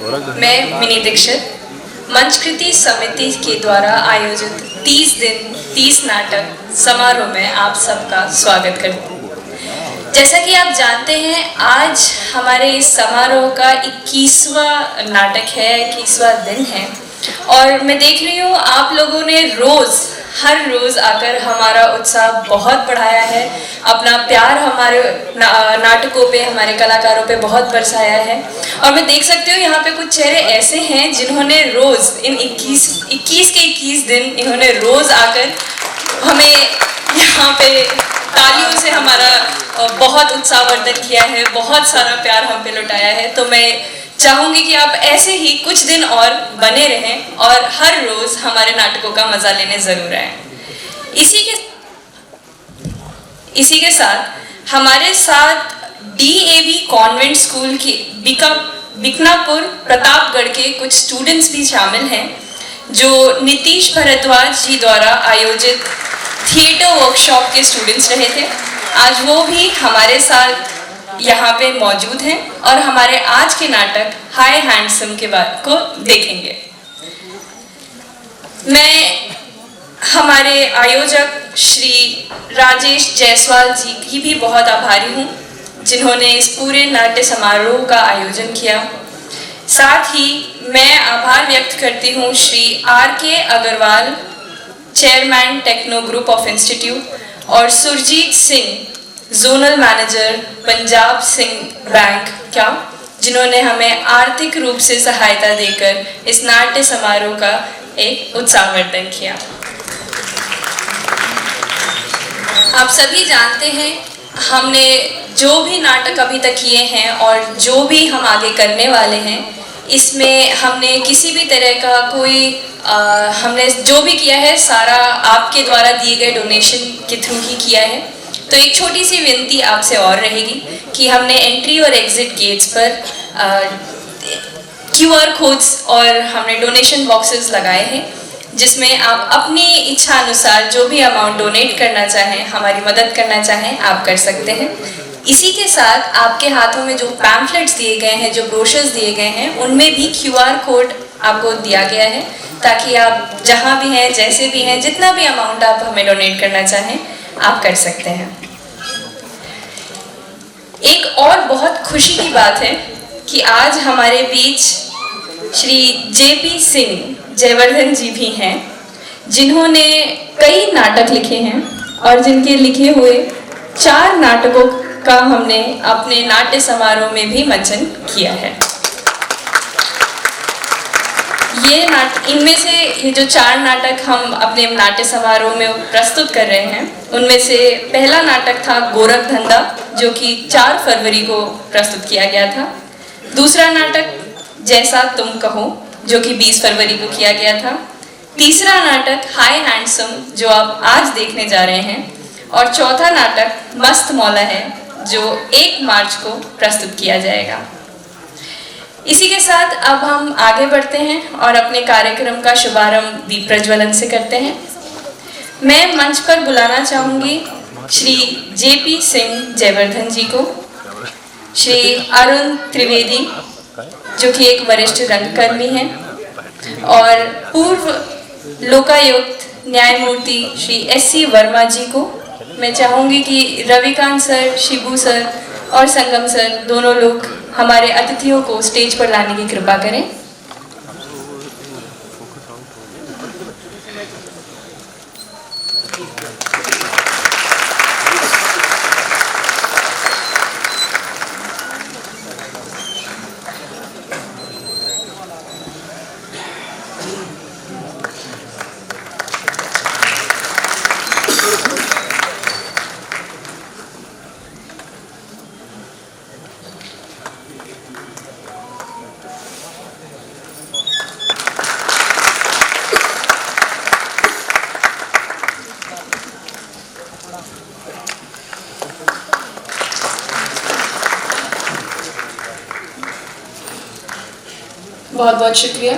मैं मिनी दीक्षित मंचकृति समिति के द्वारा आयोजित 30 दिन 30 नाटक समारोह में आप सबका स्वागत करती हूँ। जैसा कि आप जानते हैं, आज हमारे इस समारोह का 21वां नाटक है, 21वां दिन है और मैं देख रही हूँ आप लोगों ने हर रोज़ आकर हमारा उत्साह बहुत बढ़ाया है, अपना प्यार हमारे नाटकों पे, हमारे कलाकारों पे बहुत बरसाया है। और मैं देख सकती हूँ यहाँ पे कुछ चेहरे ऐसे हैं जिन्होंने रोज़ इन 21 दिन इन्होंने रोज़ आकर हमें यहाँ पे तालियों से हमारा बहुत उत्साहवर्धन किया है, बहुत सारा प्यार हम पे लुटाया है। तो मैं चाहूँगी कि आप ऐसे ही कुछ दिन और बने रहें और हर रोज़ हमारे नाटकों का मज़ा लेने ज़रूर आएँ। इसी के साथ हमारे साथ DAV कॉन्वेंट स्कूल की बिकनापुर प्रतापगढ़ के कुछ स्टूडेंट्स भी शामिल हैं जो नीतीश भारद्वाज जी द्वारा आयोजित थिएटर वर्कशॉप के स्टूडेंट्स रहे थे। आज वो भी हमारे साथ यहाँ पे मौजूद हैं और हमारे आज के नाटक हाय हैंडसम के बारे को देखेंगे। मैं हमारे आयोजक श्री राजेश जायसवाल जी की भी बहुत आभारी हूँ जिन्होंने इस पूरे नाट्य समारोह का आयोजन किया। साथ ही मैं आभार व्यक्त करती हूँ Shri RK Agarwal, chairman techno group of institute, और Surjit Singh, zonal manager Punjab Sind bank का, जिन्होंने हमें आर्थिक रूप से सहायता देकर इस नाट्य समारोह का एक उत्साहवर्धन किया। आप सभी जानते हैं, हमने जो भी नाटक अभी तक किए हैं और जो भी हम आगे करने वाले हैं, इसमें हमने किसी भी तरह का हमने जो भी किया है सारा आपके द्वारा दिए गए डोनेशन के थ्रू ही किया है। तो एक छोटी सी विनती आपसे और रहेगी कि हमने एंट्री और एग्जिट गेट्स पर QR कोड्स और हमने डोनेशन बॉक्सेस लगाए हैं जिसमें आप अपनी इच्छा अनुसार जो भी अमाउंट डोनेट करना चाहें, हमारी मदद करना चाहें, आप कर सकते हैं। इसी के साथ आपके हाथों में जो पैम्फलेट्स दिए गए हैं, जो ब्रोशर्स दिए गए हैं, उनमें भी QR कोड आपको दिया गया है ताकि आप जहाँ भी हैं, जैसे भी हैं, जितना भी अमाउंट आप हमें डोनेट करना चाहें, आप कर सकते हैं। एक और बहुत खुशी की बात है कि आज हमारे बीच श्री JP सिंह जयवर्धन जी भी हैं जिन्होंने कई नाटक लिखे हैं और जिनके लिखे हुए 4 नाटकों का हमने अपने नाट्य समारोह में भी मंचन किया है। इनमें से ये जो 4 नाटक हम अपने नाट्य समारोह में प्रस्तुत कर रहे हैं, उनमें से पहला नाटक था गोरख धंधा, जो कि 4 फरवरी को प्रस्तुत किया गया था। दूसरा नाटक जैसा तुम कहो, जो कि 20 फरवरी को किया गया था। तीसरा नाटक हाय हैंडसम, जो आप आज देखने जा रहे हैं, और चौथा नाटक मस्त मौला है, जो 1 मार्च को प्रस्तुत किया जाएगा। इसी के साथ अब हम आगे बढ़ते हैं और अपने कार्यक्रम का शुभारंभ दीप प्रज्वलन से करते हैं। मैं मंच पर बुलाना चाहूँगी श्री JP सिंह जयवर्धन जी को, श्री अरुण त्रिवेदी जो कि एक वरिष्ठ रंगकर्मी हैं, और पूर्व लोकायुक्त न्यायमूर्ति श्री SC वर्मा जी को मैं चाहूँगी कि रविकांत सर, शिबू सर और संगम सर दोनों लोग हमारे अतिथियों को स्टेज पर लाने की कृपा करें। बहुत बहुत शुक्रिया।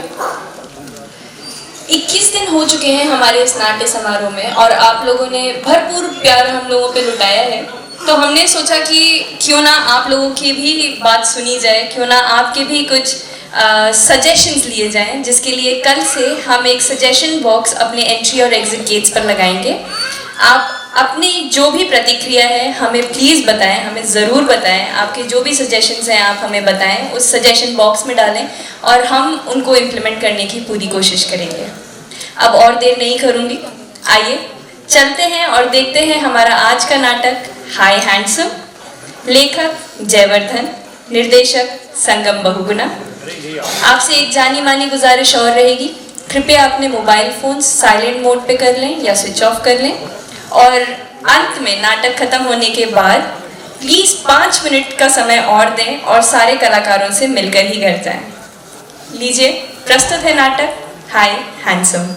21 दिन हो चुके हैं हमारे इस नाट्य समारोह में और आप लोगों ने भरपूर प्यार हम लोगों पे लुटाया है, तो हमने सोचा कि क्यों ना आप लोगों की भी बात सुनी जाए, क्यों ना आपके भी कुछ सजेशंस लिए जाएं, जिसके लिए कल से हम एक सजेशन बॉक्स अपने एंट्री और एग्जिट गेट्स पर लगाएंगे। आप अपनी जो भी प्रतिक्रिया है हमें प्लीज़ बताएं, हमें ज़रूर बताएं। आपके जो भी सजेशंस हैं आप हमें बताएं, उस सजेशन बॉक्स में डालें और हम उनको इम्प्लीमेंट करने की पूरी कोशिश करेंगे। अब और देर नहीं करूँगी, आइए चलते हैं और देखते हैं हमारा आज का नाटक हाय हैंडसम। लेखक जयवर्धन, निर्देशक संगम बहुगुणा। आपसे एक जानी मानी गुजारिश और रहेगी, कृपया अपने मोबाइल फोन साइलेंट मोड पे कर लें या स्विच ऑफ कर लें और अंत में नाटक खत्म होने के बाद प्लीज 5 मिनट का समय और दें और सारे कलाकारों से मिलकर ही घर जाएं। लीजिए, प्रस्तुत है नाटक हाय हैंडसम।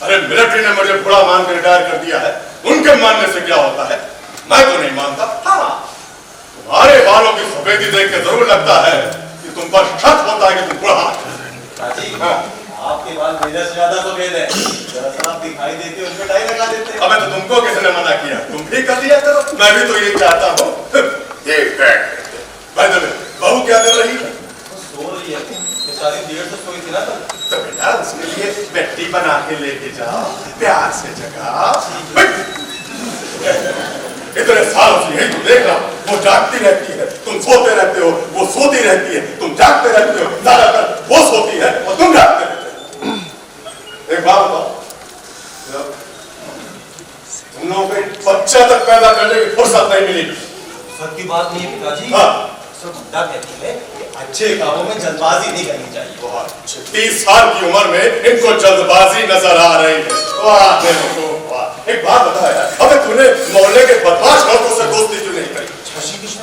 अरे मिलिट्री ने मुझे बुरा मान कर रिटायर कर दिया है, उनके मानने से क्या होता है? मैं तो नहीं मानता। हाँ, तुम्हारे बालों की सफेदी देख के जरूर लगता है कि तुम पर शक होता है कि तुम बुरा हाँ। आपके बाल मेरे से ज्यादा सफेद है। जरा आप दिखाई देते उनमें डाई लगा देते। अबे तो तुमको किसने मना किया? तुम भी कर दिया करो। मैं भी तो यही चाहता हूँ। ये बहू क्या कर रही है? सो रही है। सारी देर से सोई थी ना तो बेटा उसके लिए बेटी बना के लेके जाओ, प्यार से जगाओ। इतने सालों से यही तुम देख रहा, वो जागती रहती है, तुम सोते रहते हो, वो सोती रहती है, तुम जागते रहते हो, ज्यादातर वो सोती है और तुम जागते रहते हो। एक बात बताओ, तुम लोगों को बच्चा तक पैदा करने की फुर्सत नहीं मिली। सर की बात नहीं है पिताजी। हाँ, बुड्ढा कहती है कि अच्छे कामों में जल्दबाजी नहीं करनी चाहिए। बहुत 30 साल की उम्र में इनको जल्दबाजी नजर आ रही है। वाह वाह। एक बात बता यार, अबे तूने मोहल्ले के बदमाश लड़कों से दोस्ती क्यों नहीं करी? शशि कृष्ण,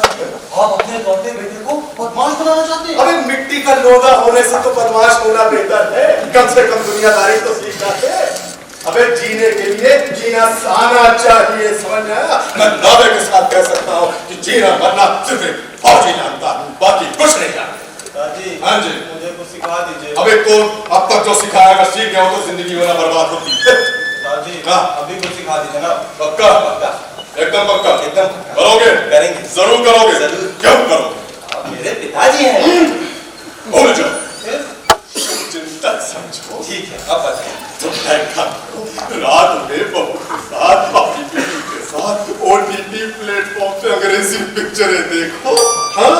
आप अपने लौटे बेटे को बदमाश बनाना चाहते हैं। अबे मिट्टी का लोधा होने से तो बदमाश होना बेहतर है, कम से कम दुनियादारी तो सीख जाते। अबे जीने के लिए जीना आना चाहिए, समझ में आया? मैं दावे के साथ कह सकता हूँ कि जीना मरना सिर्फ एक फौजी जानता, बाकी कुछ नहीं जानता। पिताजी, हाँ जी, मुझे कुछ सिखा दीजिए। अबे तो अब तक जो सिखाया अगर सीख गया हो तो जिंदगी में ना बर्बाद होती है। पिताजी, हाँ। अभी कुछ सिखा दीजिए ना। पक्का? पक्का। एकदम पक्का? एकदम। करोगे? करेंगे। जरूर करोगे? जरूर। क्यों करोगे? आप मेरे पिताजी हैं। भूल जाओ, फिर? चिंता समझो। ठीक है, अब बताइए। तुम ऐसा करो, रात में बहू के साथ, अपनी बीवी के साथ OTT प्लेटफॉर्म पे अंग्रेजी पिक्चरें देखो। हाँ,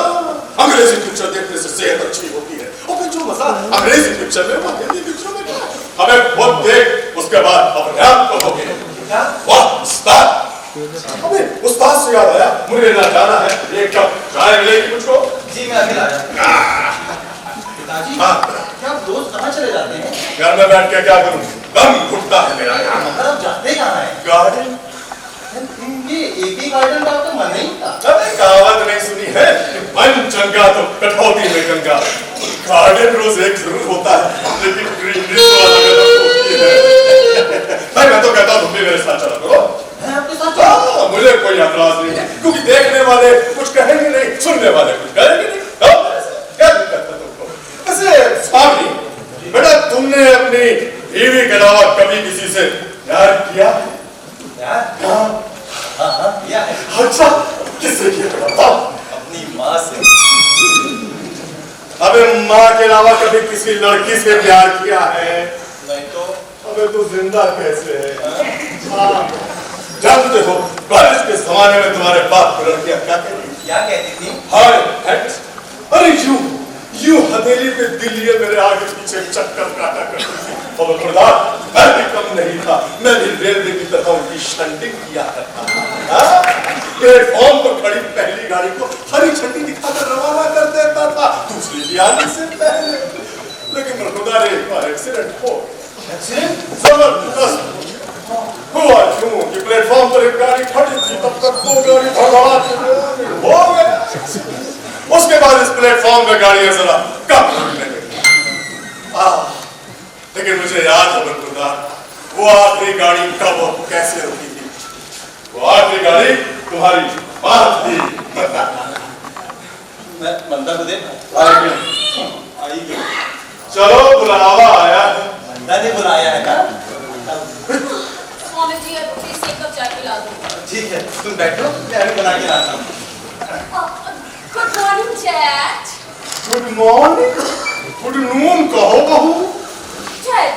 अंग्रेजी पिक्चर देखने से सेहत अच्छी होती है। और फिर जो मजा अंग्रेजी पिक्चर में, वो हिंदी पिक्चर में क्या है? हमें खुद देख, उसके बाद अपने आप कहोगे क्या? वाह उस्ताद। अबे उस्ताद से याद आया, मुझे ना जाना है, एक कप चाय मिलेगी मुझको? जी मैं अभी लाया। पिताजी, हाँ। क्या आप रोज कहाँ चले जाते हैं? घर में बैठ के क्या करूं, दम घुटता है मेरा यहाँ। मगर आप जाते कहाँ हैं? गार्डन? ये एक ही गार्डन का आपका मन नहीं था? अबे कहावत नहीं सुनी है, मन चंगा तो कटौती में गंगा। गार्डन रोज एक जरूर होता है, लेकिन ग्रीनरी तो अलग अलग होती है। भाई मैं तो कहता हूँ तुम भी मेरे साथ चला करो। मैं आपके साथ चलूं? हाँ, मुझे कोई एतराज नहीं है, क्योंकि देखने वाले कुछ कहेंगे नहीं, सुनने वाले कुछ कहेंगे नहीं। क्या दिक्कत है तुमको? वैसे स्वामी, बेटा तुमने अपनी बीवी के अलावा कभी किसी से प्यार किया? यार? हाँ। हाँ, किया है। अच्छा, किससे किया बताओ? अपनी माँ से। अबे माँ के अलावा कभी किसी लड़की से प्यार किया है? नहीं तो? अबे तू जिंदा कैसे है? हाँ, जानते हो कॉलेज के जमाने में तुम्हारे बाप की लड़कियां क्या कहती? क्या कहती थी? हाय हेट, अरे यू हथेली पे दिल लिए मेरे आगे पीछे चक्कर काटा करती थी। और खुदार, मैं भी कम नहीं था, मैं भी रेलवे की तरह उनकी शंटिंग किया करता था। प्लेटफॉर्म पर खड़ी पहली गाड़ी को हरी झंडी दिखाकर रवाना कर देता था, दूसरी भी आने से पहले। लेकिन खुदा एक बार एक्सीडेंट हो गया। एक्सीडेंट? जबरदस्त हुआ क्यों कि प्लेटफॉर्म पर एक गाड़ी खड़ी थी, तब तक दो गाड़ी भगवा के हो गया। उसके बाद इस प्लेटफॉर्म पे गाड़ियां जरा कम लगने लगी। लेकिन मुझे याद है बरखुरदार, वो आखिरी गाड़ी कब और कैसे रुकी थी। वो आखिरी गाड़ी तुम्हारी मां थी। मैं मंदा को देख आई गई। चलो बुलावा आया है। मंदा ने बुलाया है ना? स्वामी जी अब प्लीज एक कप चाय पिला दो। ठीक है, तुम बैठो, मैं अभी बना के लाता हूँ। Good morning chat. Good morning, good noon कहो बहू। चैट,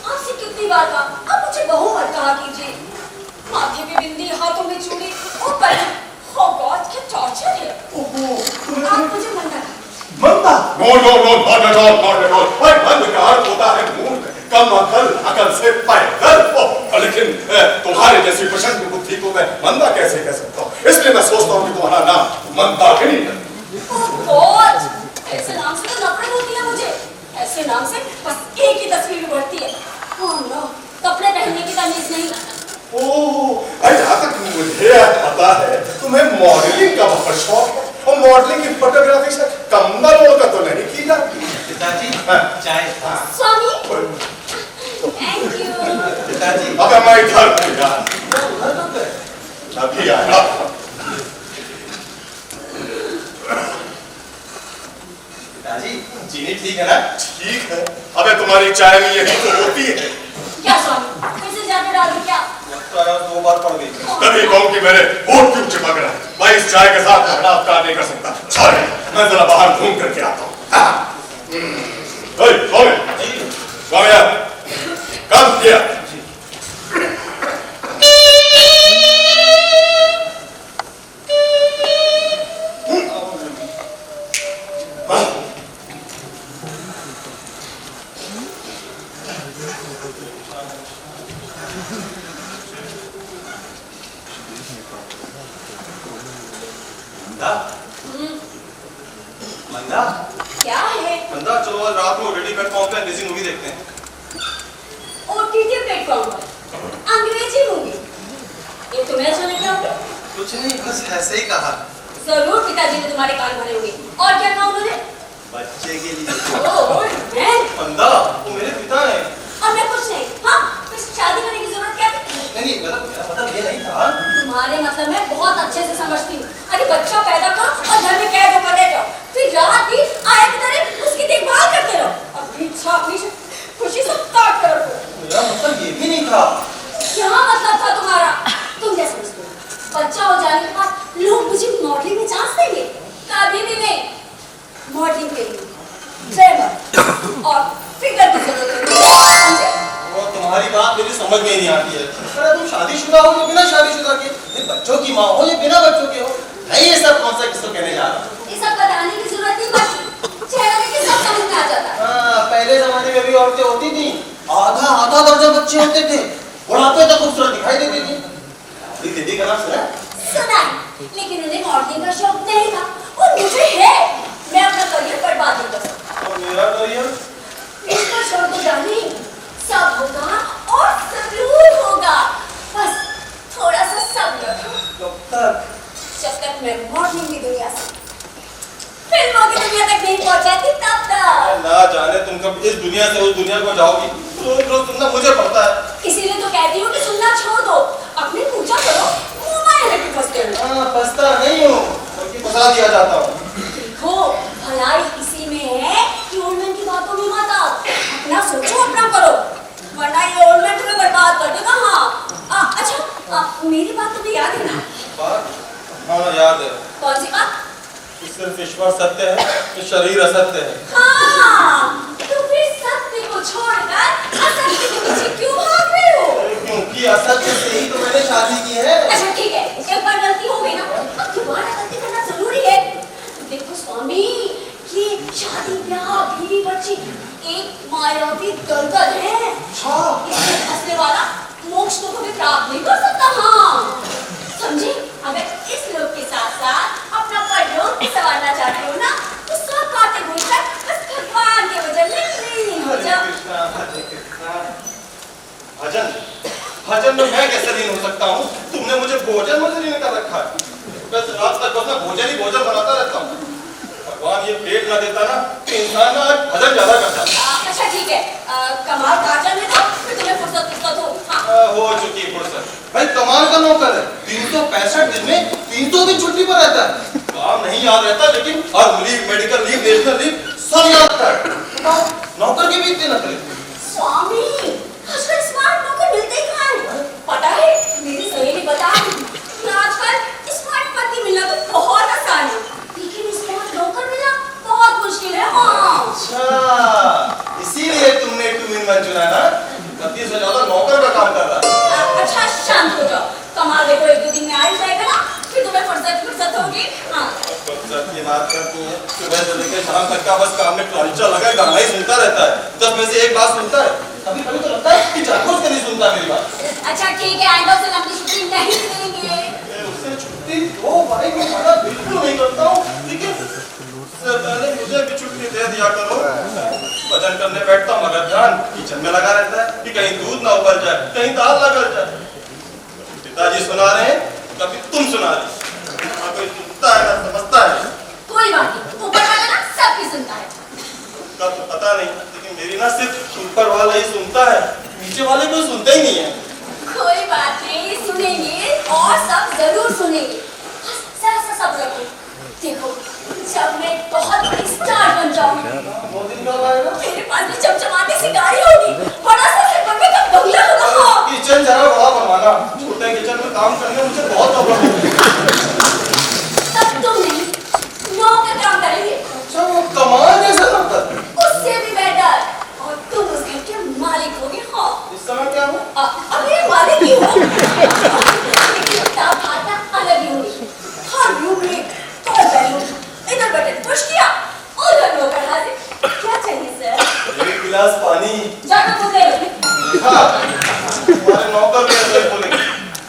आपसे कितनी बार कहा, अब मुझे बहू मत कहा कीजिए। माथे पे बिंदी, हाथों में चूड़ी, और पर oh God, क्या टॉर्चर है। आप मुझे मंदा कहा। मंदा? No no no, not at all, not at all. भाई मंद का अर्थ होता है मूर्ख, कम अकल, अकल से पैदल। लेकिन तुम्हारे जैसी प्रचंड बुद्धि को मैं मंदा कैसे कह सकता हूँ? इसलिए मैं सोचता हूँ कि तुम्हारा नाम मंदाकिनी है। Oh God, ऐसे नाम से तो नफरत होती है मुझे। ऐसे नाम से बस एक ही तस्वीर उभरती है। Oh no, कपड़े पहनने की तमीज नहीं। ओह, जहाँ तक मुझे पता है तुम्हें मॉडलिंग का बहुत शौक है, और मॉडलिंग की फोटोग्राफी से कमल का तो नहीं की जाती। पिताजी, चाय। स्वामी, थैंक यू। पिताजी, अब मैं इधर हूँ यार, उधर कब गए? अभी आया। पिताजी, चीनी ठीक है ना? ठीक है, अबे तुम्हारी चाय में यही तो होती है। क्या स्वामी, फिर से ज्यादा डाल दूं क्या? तो यार 2 बार पड़ गई। तभी कहूँ कि मेरे होठ क्यों चिपक रहा है। मैं इस चाय के साथ झगड़ा अवतार नहीं कर सकता। सॉरी, मैं जरा बाहर घूम करके आता हूँ। स्वामी, काम किया। मंदा? मंदा? क्या है? मंदा, चलो आज रात में OTT प्लेटफॉर्म पे अंग्रेजी मूवी देखते हैं। OTT प्लेटफॉर्म पर अंग्रेजी मूवी, ये तुम्हें अच्छा लग रहा है? कुछ नहीं, बस ऐसे ही कहा। जरूर पिताजी ने तुम्हारे कान भरे होंगे। और क्या कहा उन्होंने? बच्चे के लिए। ओह, मैं? बंदा, वो मेरे पिता हैं। और मैं कुछ नहीं। हाँ, फिर शादी करने की जरूरत क्या थी? नहीं, मतलब ये नहीं था। तुम्हारे मतलब मैं बहुत अच्छे से समझती हूँ। अरे बच्चा पैदा करो और घर में कैद होकर रह जाओ, फिर रात दिन आए तरह उसकी देखभाल करते रहो और फिर खुशी से काट कर रखो। मेरा मतलब ये भी नहीं था। क्या मतलब था तुम्हारा? तुम क्या समझते हो? बच्चा हो जाने के बाद लोग मुझे मॉडलिंग में चांस देंगे? कभी भी नहीं। मॉडलिंग के लिए ट्रेमर और फिगर की जरूरत है, समझे? वो तुम्हारी बात मुझे समझ में नहीं आती है। अरे तुम शादीशुदा हो या बिना शादीशुदा के? ये बच्चों की माँ हो या बिना बच्चों के हो? नहीं, ये सब कौन सा किसको कहने जा रहा हूँ? ये सब बताने की जरूरत नहीं पड़ती। चेहरा देख के सब समझ में आ जाता है। हाँ, पहले जमाने में भी औरतें होती थी, आधा दर्जन बच्चे होते थे, बुढ़ापे तक खूबसूरत दिखाई देती थी। अपनी दीदी का नाम सुना? सुना है, लेकिन उन्हें मॉडलिंग का शौक नहीं था और मुझे है। मैं अपना करियर बर्बाद नहीं कर सकती। और मेरा करियर? इसका शौक तो जानी, सब होगा और जरूर होगा। बस थोड़ा सा सब्र रखो। कब तक? जब तक मैं मॉडलिंग की दुनिया से फिल्मों की दुनिया तक नहीं पहुंचाती तब तक। ना जाने तुम कब इस दुनिया से उस दुनिया को जाओगी। रोज रोज सुनना मुझे पड़ता है। इसीलिए तो कहती हूँ कि सुनना छोड़ दो, अपनी पूजा करो, मुंह माया लेके फंसते हो। हाँ, फंसता नहीं हूँ, बल्कि फंसा दिया जाता हूँ। देखो, भलाई इसी में है कि ओल्ड मैन की बातों में मत आओ। अपना सोचो, अपना करो, वरना ये ओल्ड मैन तुम्हें बर्बाद कर देगा। हाँ, अच्छा, मेरी बात तुम्हें याद है ना? बात? हाँ, याद है। कौन सी बात? सिर्फ ईश्वर सत्य है, कि शरीर असत्य है। हाँ, तो फिर सत्य को छोड़कर असत्य के पीछे क्यों भाग रहे हो? क्योंकि असत्य से ही तो मैंने शादी की है। अच्छा ठीक है, एक बार गलती हो गई ना, अब दोबारा गलती करना जरूरी है। देखो स्वामी, ये शादी ब्याह बीवी बच्ची एक मायावी दलदल है। इसमें फंसने वाला मोक्ष तो कभी प्राप्त नहीं कर सकता। हाँ, समझे? अगर इस लोक के साथ साथ अपना परलोक भी संवारना चाहते हो ना, तो सब बातें भूलकर बस भगवान के वजन में लीन हो जाओ। हरे कृष्णा। भजन? भजन में मैं कैसे लीन हो सकता हूँ? तुमने मुझे भोजन में लीन कर रखा है। बस रात तक बस मैं भोजन ही भोजन बनाता रहता हूँ। भगवान ये पेट ना देता ना, तो इंसान ना भजन ज्यादा करता। अच्छा ठीक है, कमाल काटन है तो फिर तुम्हें फुर्सत हो। हाँ। हो चुकी फुर्सत। भाई कमाल का नौकर है, 365 दिन में 300 दिन छुट्टी पर रहता है। काम नहीं याद रहता, लेकिन हर leave, medical leave, national leave सब याद रहता है। नौकर की भी इतनी नकल। स्वामी, आजकल स्मार्ट नौकर मिलते ही कहाँ हैं? पता है, मेरी सहेली बता रही कि आजकल स्मार्ट पति मिलना तो बहुत आसान है, लेकिन स्मार्ट नौकर मिलना बहुत मुश्किल है। हाँ। अच्छा, इसीलिए तुमने 2 in 1 चुना ना? पति से ज्यादा नौकर का काम कर रहा है। अच्छा शांत हो जाओ, कमाल देखो 1-2 दिन में आ ही जाएगा ना, फिर तुम्हें फुर्सत होगी। हाँ। फुर्सत की बात करती है, सुबह से लेकर शाम तक का बस काम में क्लांचा लगा है, गाना ही सुनता रहता है। 10 में से एक बात सुनता है। कभी कभी तो लगता है कि जानबूझ के नहीं सुनता मेरी बात। अच्छा ठीक है, आइंदा से लंबी छुट्टी नहीं देंगे। उससे छुट्टी दो भाई, मैं मना बिल्कुल नहीं करता हूँ, लेकिन उससे पहले मुझे भी छुट्टी दे दिया करो। भजन करने बैठता हूँ मगर ध्यान किचन में लगा रहता है कि कहीं दूध ना उबल जाए, कहीं दाल ना गल जाए। पिताजी सुना रहे हैं, कभी तुम सुना रही। कोई सुनता है ना समझता है। कोई बात नहीं, ऊपर वाला ना सबकी सुनता है। का तो पता नहीं, लेकिन मेरी ना सिर्फ ऊपर वाला ही सुनता है, नीचे वाले कोई सुनते ही नहीं है। कोई बात नहीं, सुनेंगे और सब जरूर सुनेंगे। बस जरा सा सब्र रखो। देखो, जब मैं बहुत बड़ी स्टार बन जाऊंगी, 2 दिन कब आएगा? मेरे पास भी चमचमाती सी गाड़ी होगी, बड़ा सा सिल्वर का बंगला होगा। हाँ। किचन जरा बड़ा बनवाना, छोटे किचन में काम करने में मुझे बहुत प्रॉब्लम होती है। तब तुम नहीं, नौकर काम करेंगे। अच्छा, वो कमाल जैसा नौकर? उससे भी बेटर, और तुम उस घर के मालिक होगे। हाँ। इस समय क्या हो? अरे मालिक ही हो, लेकिन तब भाषा अलग ही होगी। हर रूम में कॉल बैलून, इधर बटन पुश किया, उधर नौकर हाजिर। क्या चाहिए सर? 1 गिलास पानी। जाकर तो दे लो। हाँ, तुम्हारे नौकर भी ऐसे बोलेंगे,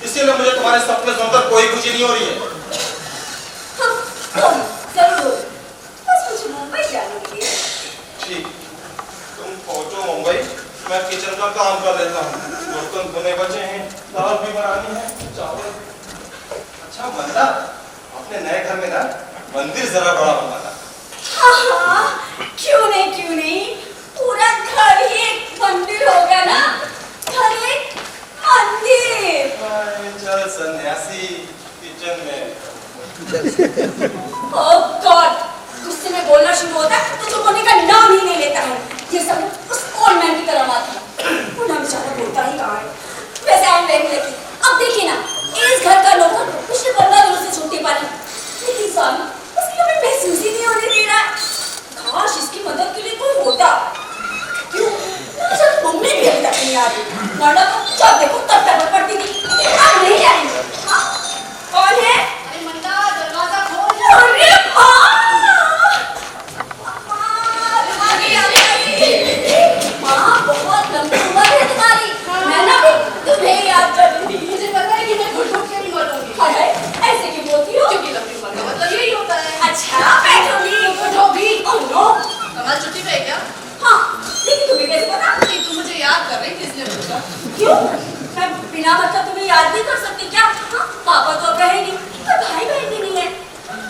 इसीलिए मुझे तुम्हारे सपने सुनकर कोई खुशी नहीं हो रही है। हाँ, जरूर, बस मुझे मुंबई जाने के लिए। ठीक, तुम पहुंचो मुंबई, मैं किचन का काम कर लेता हूँ। बर्तन धोने बचे हैं, दाल भी बनानी है, चावल। अच्छा बंदा, अपने नए घर में ना मंदिर जरा बड़ा बनवाना। हाँ, क्यों नहीं पूरा घर ही एक मंदिर होगा ना, घर एक मंदिर। चल सन्यासी किचन में। ओह गॉड, गुस्से में बोलना शुरू होता है तो चुप होने का नाम ही नहीं लेता है। ये सब उस ओल्ड मैन की तरह बात है, वो ना बेचारा बोलता ही कहाँ है। वैसे आई एम वेरी लकी, अब देखिए ना, इस घर का नौकर पिछले 15 दिनों से छुट्टी पर है, लेकिन स्वामी उसकी हमें महसूस ही नहीं होने दे रहा है। काश इसकी मदद के लिए कोई होता। क्यों मेरी मम्मी भी अभी तक नहीं आ रही, वरना तो जब देखो तब तक पड़ती थी, लेकिन अब नहीं आई। हाँ, कौन है? अरे मंदा, दरवाजा खोल। अरे माँ, माँ बहुत लंबी उम्र है तुम्हारी, मैं ना भी तुम्हें याद कर रही थी। मुझे पता है कि मैं घुट घुट के नहीं मरूंगी। अरे ऐसे क्यों बोलती हो? क्योंकि लंबी उम्र का मतलब यही होता है। अच्छा बैठोगी? बैठो भी। Oh no. कमाल छुट्टी पे है क्या? हाँ, लेकिन तुम्हें कैसे पता? कि तुम मुझे याद कर रही थी इसलिए पूछा। क्यों? मैं बिना मतलब तुम्हें याद नहीं कर सकती क्या? हाँ, पापा तो अब रहे नहीं, पर भाई बहन भी नहीं है,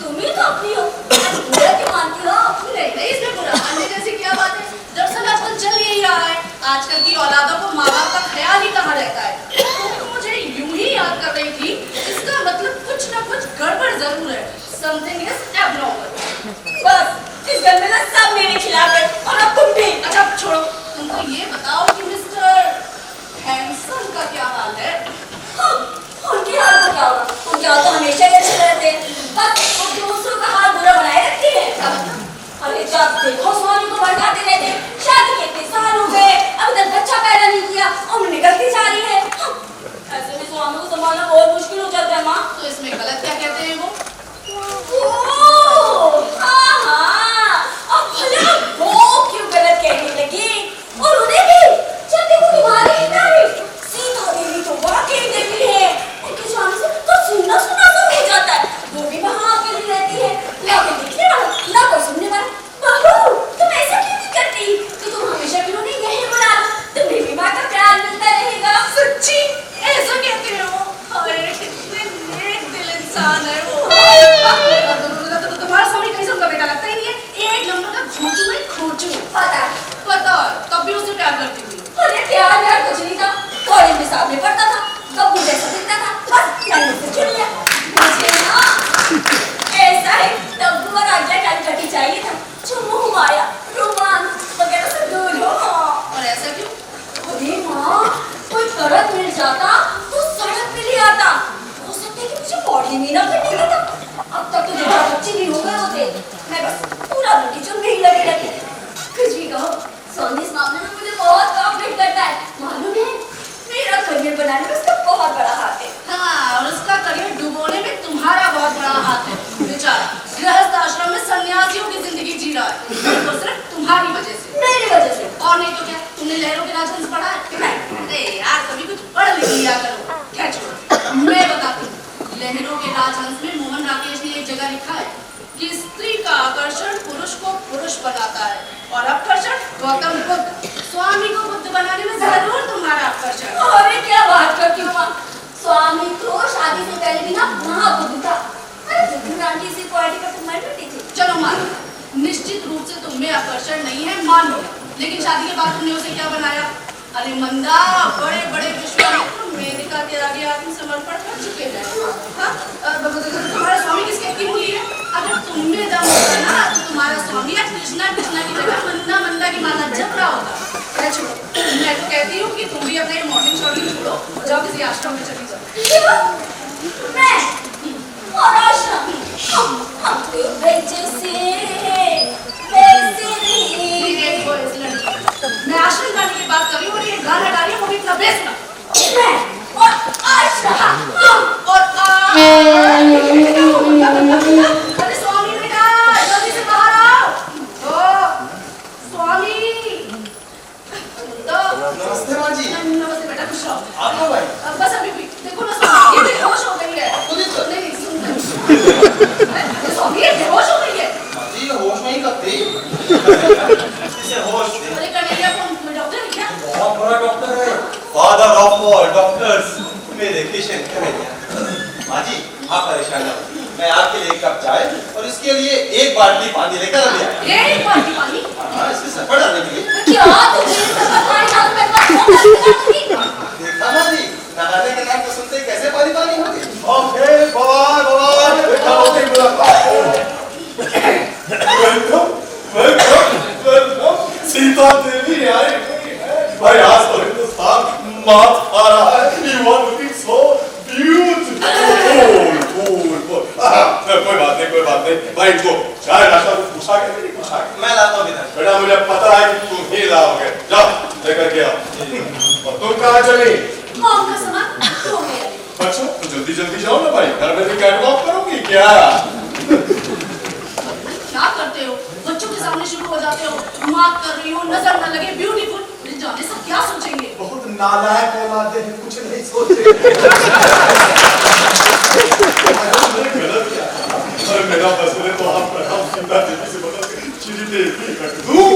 तुम ही तो अपनी हो, बुरा क्यों मानती हो? नहीं इसमें बुरा मानने जैसी क्या बात है। दरअसल आजकल चल यही रहा है, आजकल की औलादों को माँ बाप का ख्याल ही कहाँ रहता है। तुम मुझे यूं ही याद कर रही थी, इसका मतलब कुछ ना कुछ गड़बड़ जरूर है। Something is abnormal. बस इस घर में ना सब मेरे खिलाफ है, और अब तुम भी। अच्छा छोड़ो, तुमको ये बताओ कि मिस्टर हैंडसम का क्या हाल है? हाँ, उनके हाल को क्या होगा? उनके हाल तो हमेशा ही अच्छे रहते हैं, बस वो दूसरों का हाल बुरा बनाए रखती है। क्या मतलब? अरे जब देखो स्वामी को भड़काते रहते, शादी के इतने साल हो गए, अभी तक बच्चा पैदा नहीं किया, उम्र निकलती जा रही है। हाँ, ऐसे में स्वामी को संभालना बहुत मुश्किल हो जाता है माँ। तो इसमें गलत क्या कहते हैं वो? ओह, हाँ हाँ, अब भले वो क्यों गलत कहने लगी, और उन्हें भी जब देखो तुम्हारी ही तारीफ। सीता देवी तो वाकई देवी है, उनके जाने से तो सुनना सुना सा हो जाता है, वो भी वहाँ अकेली रहती है, ना कोई दिखने वाला, ना कोई सुनने वाला। बहू, तुम ऐसा क्यों नहीं करती कि तुम हमेशा भी उन्हें यही बुला लो, तुम्हें भी माँ का प्यार मिलता रहेगा। सच्ची ऐसा कहते हो? अरे कितने नेक दिल इंसान है वो। तुम्हारा स्वामी कहीं से उनका बेटा लगता ही नहीं है, एक नंबर का खोचू है खोचू। पता है, पता है, तब भी उसे प्यार करती थी। अरे प्यार यार कुछ नहीं था, कॉलेज में सामने पढ़ता था, कब मुझे ऐसा दिखता था, बस मैंने उसे चुन लिया। मुझे ना ऐसा है तब्बू और आज्ञा कटी चाहिए था, जो मोह माया, रोमांस वगैरह से दूर हो। और ऐसा क्यों? अरे माँ, कोई तरत मिल जाता तो सड़क पे ले आता, हो सकता है कि मुझे बॉडी में ना करने देता। अब तक तो देखा बच्चे भी हो गए होते, मैं बस पूरा दिन किचन में ही लगी रहती। कुछ भी कहो, स्वामी इस मामले में मुझे बहुत कॉपरेट करता है, मालूम है मेरा करियर बनाने में उसका बहुत बड़ा हाथ है। हाँ, और उसका करियर डुबोने में तुम्हारा बहुत बड़ा हाथ है। बेचारा गृहस्थ आश्रम में सन्यासियों की जिंदगी जी रहा है, तो सिर्फ तुम्हारी वजह से। मेरी वजह से? और नहीं तो क्या, तुमने लहरों के राजहंस पढ़ा है? अरे यार, कभी कुछ पढ़ लिख लिया करो। क्या छोड़ो, मैं बताती हूँ। लहरों के राजहंस में मोहन राकेश ने एक जगह लिखा है कि स्त्री का आकर्षण पुरुष को पुरुष बनाता है, और आकर्षण गौतम बुद्ध। स्वामी को बुद्ध बनाने में जरूर तुम्हारा आकर्षण। अरे क्या बात करती हो माँ, स्वामी तो शादी से पहले भी ना महाबुद्ध था। अरे जितनी रानी से क्वालिटी पर तुम बैठी थी। चलो मान लो, निश्चित रूप से तुम्हें आकर्षण नहीं है, मान लो, लेकिन शादी के बाद तुमने उसे क्या बनाया? अरे मंदा, बड़े बड़े विश्वामित्र मेनका के आगे आत्मसमर्पण कर चुके हैं। हाँ? तुम्हारा स्वामी किसके की मूली है? अगर तुमने दम होता ना तो तुम्हारा स्वामी आज कृष्णा कृष्णा की जगह मंदा मंदा की माला जप रहा होता। अरे छोड़ो, मैं तो कहती हूँ कि तुम भी अपना मॉर्निंग शॉर्टिंग छोड़ो और जाओ किसी आश्रम में चली जाओ। मैं और आश्रम, हम तो वैसे एक वो इस लड़की, मैं आश्रम जाने की बात कर रही हूँ और ये गाना गा रही है, वो भी इतना बेस्ट। मैं और आश्रम और अरे स्वामी बेटा, जल्दी से बाहर आओ। ओ स्वामी। तो नमस्ते माँ जी। नमस्ते बेटा, खुश रहो। आप लोग भाई? बस अभी भी देखो ना स्वामी, ये बेहोश हो गई है। नहीं सुन, स्वामी ये बेहोश हो गई है। माँ जी, ये होश नहीं करती। इसे होश दे। अरे कन्हैया कौन डॉक्टर है क्या? बहुत बड़ा डॉक्टर है, फादर ऑफ ऑल डॉक्टर्स, मेरे किशन कन्हैया। माँ जी, आप परेशान ना होइए, मैं आपके लिए एक कप चाय और इसके लिए एक बाल्टी पानी लेकर अभी आया। एक बाल्टी पानी? हाँ, इसके सफर डालने के लिए। क्या तुझे सफर पानी डाल मैं देखा माजी, नहाने के नाम को सुनते ही कैसे पानी पानी हो गई। ओके, बाय देखा होते ही वेलकम सीता देवी आई भाई। आज तो हिंदुस्तान मात आ रहा है। You are looking so beautiful. कोई बात नहीं भाई। इनको चाय नाश्ता पूछा क्या नहीं पूछा? मैं लाता हूँ इधर। बेटा मुझे पता है कि तुम ही लाओगे। जाओ लेकर के आओ। और तुम कहाँ चली? मॉम का सामान तो मेरा। अच्छा तो जल्दी जल्दी जाओ ना भाई। घर में भी कैटवॉक करोगी क्या? क्या करते हो? बच्चों के सामने शुरू हो जाते हो। माफ कर रही हो, नजर न लगे, ब्यूटीफुल। जाने सब क्या सोचेंगे? बहुत नालायक औलादे हैं, कुछ नहीं सोचते। अरे मेरा मसले तो आप सीता देवी से बदल के श्री देवी कर दूं।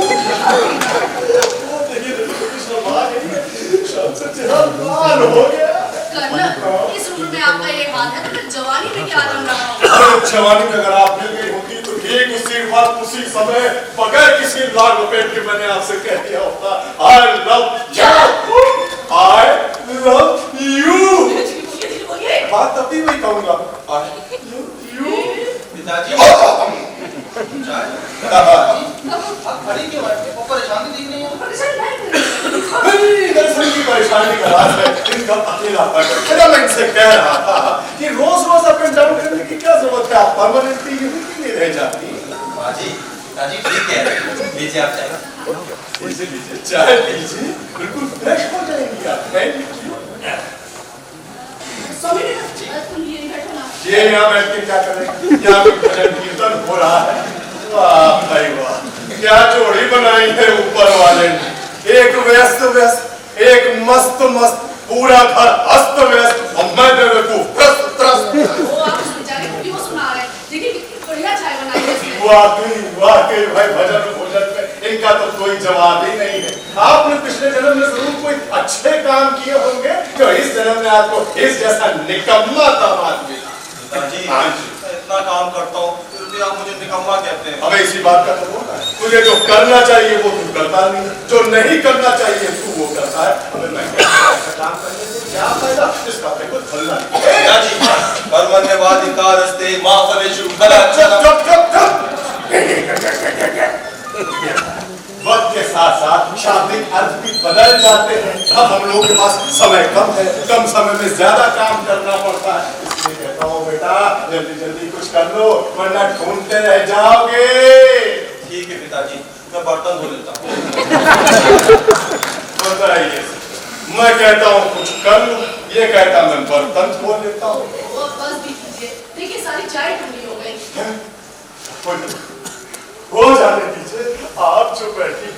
देखिए शर्मा गई, शर्म से लाल हो गया। कर्नल, इस उम्र में आपका ये हाल है तो फिर जवानी में क्या रंग रहा होगा? अरे जवानी में अगर आप मिल गई होती तो ठीक उसी वक्त उसी समय बगैर किसी लाल लपेट के मैंने आपसे कह दिया होता I love you। बात तभी मैं कहूँगा I love you। पिताजी चाय। आप खड़ी क्यों हैं? वो परेशानी दिख रही है। नहीं दरअसल की परेशानी का राज है इनका अकेला पकड़। मैं इनसे कह रहा था कि रोज रोज अप एंड डाउन करने की क्या जरूरत है? आप परमानेंटली यहीं क्यों नहीं रह जाती? माजी, पिताजी ठीक है। लीजिए आप चाय। लीजिए चाय लीजिए, बिल्कुल फ्रेश हो जाएंगी आप। स्वामी तुम ये बैठो ना। ये यहाँ बैठ के क्या करेंगे? यहाँ पे भजन कीर्तन हो रहा है। वाह भाई वाह, क्या जोड़ी बनाई है ऊपर वाले ने। एक व्यस्त व्यस्त, एक मस्त मस्त, पूरा घर अस्त व्यस्त और मैं बेवकूफ त्रस्त त्रस्त। वो आप उस बेचारे को क्यों सुना रहे हैं? देखिए कितनी बढ़िया चाय बनाई है इसने। वाकई भाई भजन भोजन में इनका तो कोई जवाब ही नहीं है। आपने पिछले जन्म में जरूर कोई अच्छे काम किए होंगे जो इस जन्म में आपको इस जैसा निकम्मा दामाद मिला। पिताजी, इतना काम करता हूँ फिर भी आप मुझे निकम्मा कहते हैं। हमें इसी बात का तो होता है। तुझे जो करना चाहिए वो तू करता नहीं, जो नहीं करना चाहिए तू वो करता है। हमें मैं काम करने से क्या फायदा? इसका तेरे को फलना नहीं। पिताजी, कर्मण्यवाधिकारस्ते मा फलेषु कदाचन। वक्त के साथ साथ शाब्दिक अर्थ भी बदल जाते हैं। अब हम लोगों के पास समय कम है, कम समय में ज्यादा काम करना पड़ता है। इसलिए कहता हूँ बेटा जल्दी जल्दी कुछ कर लो वरना ढूंढते रह जाओगे। ठीक है पिताजी, मैं बर्तन धो लेता हूँ। बताइए, मैं कहता हूँ कुछ कर लो, ये कहता मैं बर्तन धो लेता हूँ। वो बस भी कीजिए, देखिए सारी चाय ठंडी हो गई। हो जाने दीजिए, आप जो बैठी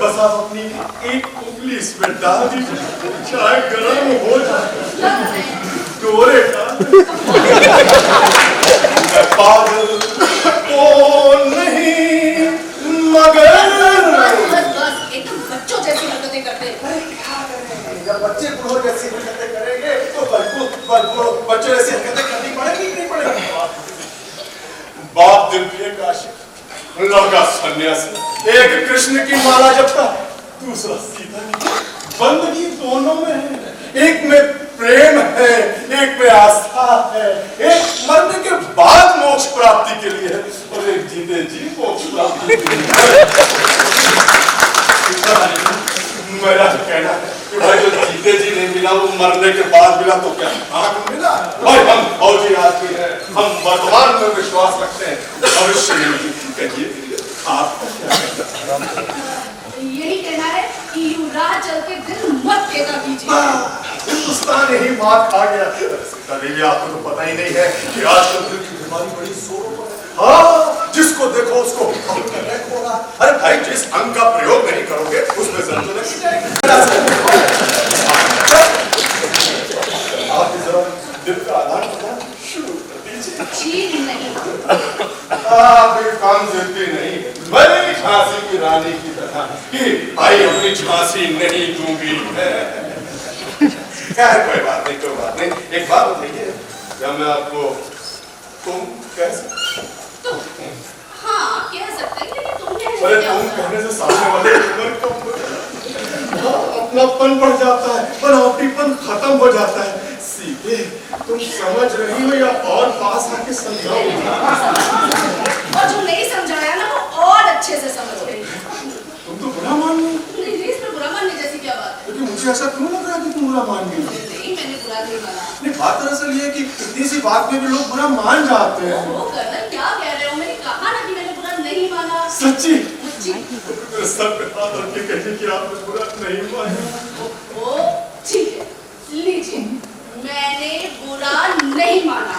बस आप अपनी एक उंगली इसमें डाल दीजिए, चाय गर्म हो जाए। डोरे का मैं पागल तो नहीं मगर बस एकदम बच्चों जैसी हरकतें करते हैं। जब बच्चे बूढ़ों जैसी हरकतें करेंगे तो बच्चों जैसी हरकतें करनी पड़ेगी नहीं पड़ेगी? बाप दिन की एक आशिक, लड़का सन्यासी, एक कृष्ण की माला जपता है, दूसरा सीता की। बंदगी दोनों में है, एक में प्रेम है, एक में आस्था है, एक मरने के बाद मोक्ष प्राप्ति के लिए है और एक जीते जी मोक्ष प्राप्ति के लिए। मेरा कहना है कि भाई जो जीते जी नहीं मिला वो मरने के बाद मिला तो क्या आग मिला? भाई हम फौजी आदमी हैं, हम वर्तमान में विश्वास रखते हैं, भविष्य में। कहिए आपका क्या कहना है? यही कहना है कि यूं राह चलते दिल मत कहता कीजिए। हिंदुस्तान यही मात खा गया। सीता देवी आपको तो पता ही नहीं है कि आजकल दिल की बीमारी बड़ी जोरों पर है। हाँ, जिसको देखो उसको अंग का रैक हो रहा है। अरे भाई जिस अंग का प्रयोग नहीं करोगे उसमें जंतु नहीं जाएंगे। आप जरा दिल का आधार बताएं, शुरू कर दीजिए। जी नहीं। आप एक काम देते नहीं, बड़ी झांसी की रानी की तरह कि भाई अपनी झांसी नहीं दूंगी। खैर कोई बात नहीं, कोई बात नहीं। एक बात बताइए, जब मैं आपको तुम कैसे? तुम हाँ कह सकते हैं, लेकिन तुम कहने अरे से क्या तुम होता है? कहने से सामने वाले उम्र कम हो जाता है, अपनापन बढ़ जाता है, बनावटीपन खत्म हो जाता है। सीधे तुम समझ रही हो या और पास आके समझाओ? और जो नहीं समझाया ना वो और अच्छे से समझ गई। तुम तो बुरा मान गई। नहीं नहीं, इसमें बुरा मानने जैसी क्या बात है? लेकिन मुझे ऐसा क्यों लग रहा है कि तुम बुरा मान गई? नहीं मैंने बुरा नहीं माना। नहीं, बात दरअसल ये है कि इतनी सी बात में भी लोग बुरा मान जाते हैं। वो कर्नल क्या कह रहे हो? मैंने कहा ना कि मैंने बुरा नहीं माना। सच्ची? सच्ची। मेरे सर पे हाथ रख के कहिए कि आपने बुरा नहीं माना। ओ ठीक है, लीजिए, मैंने बुरा नहीं माना।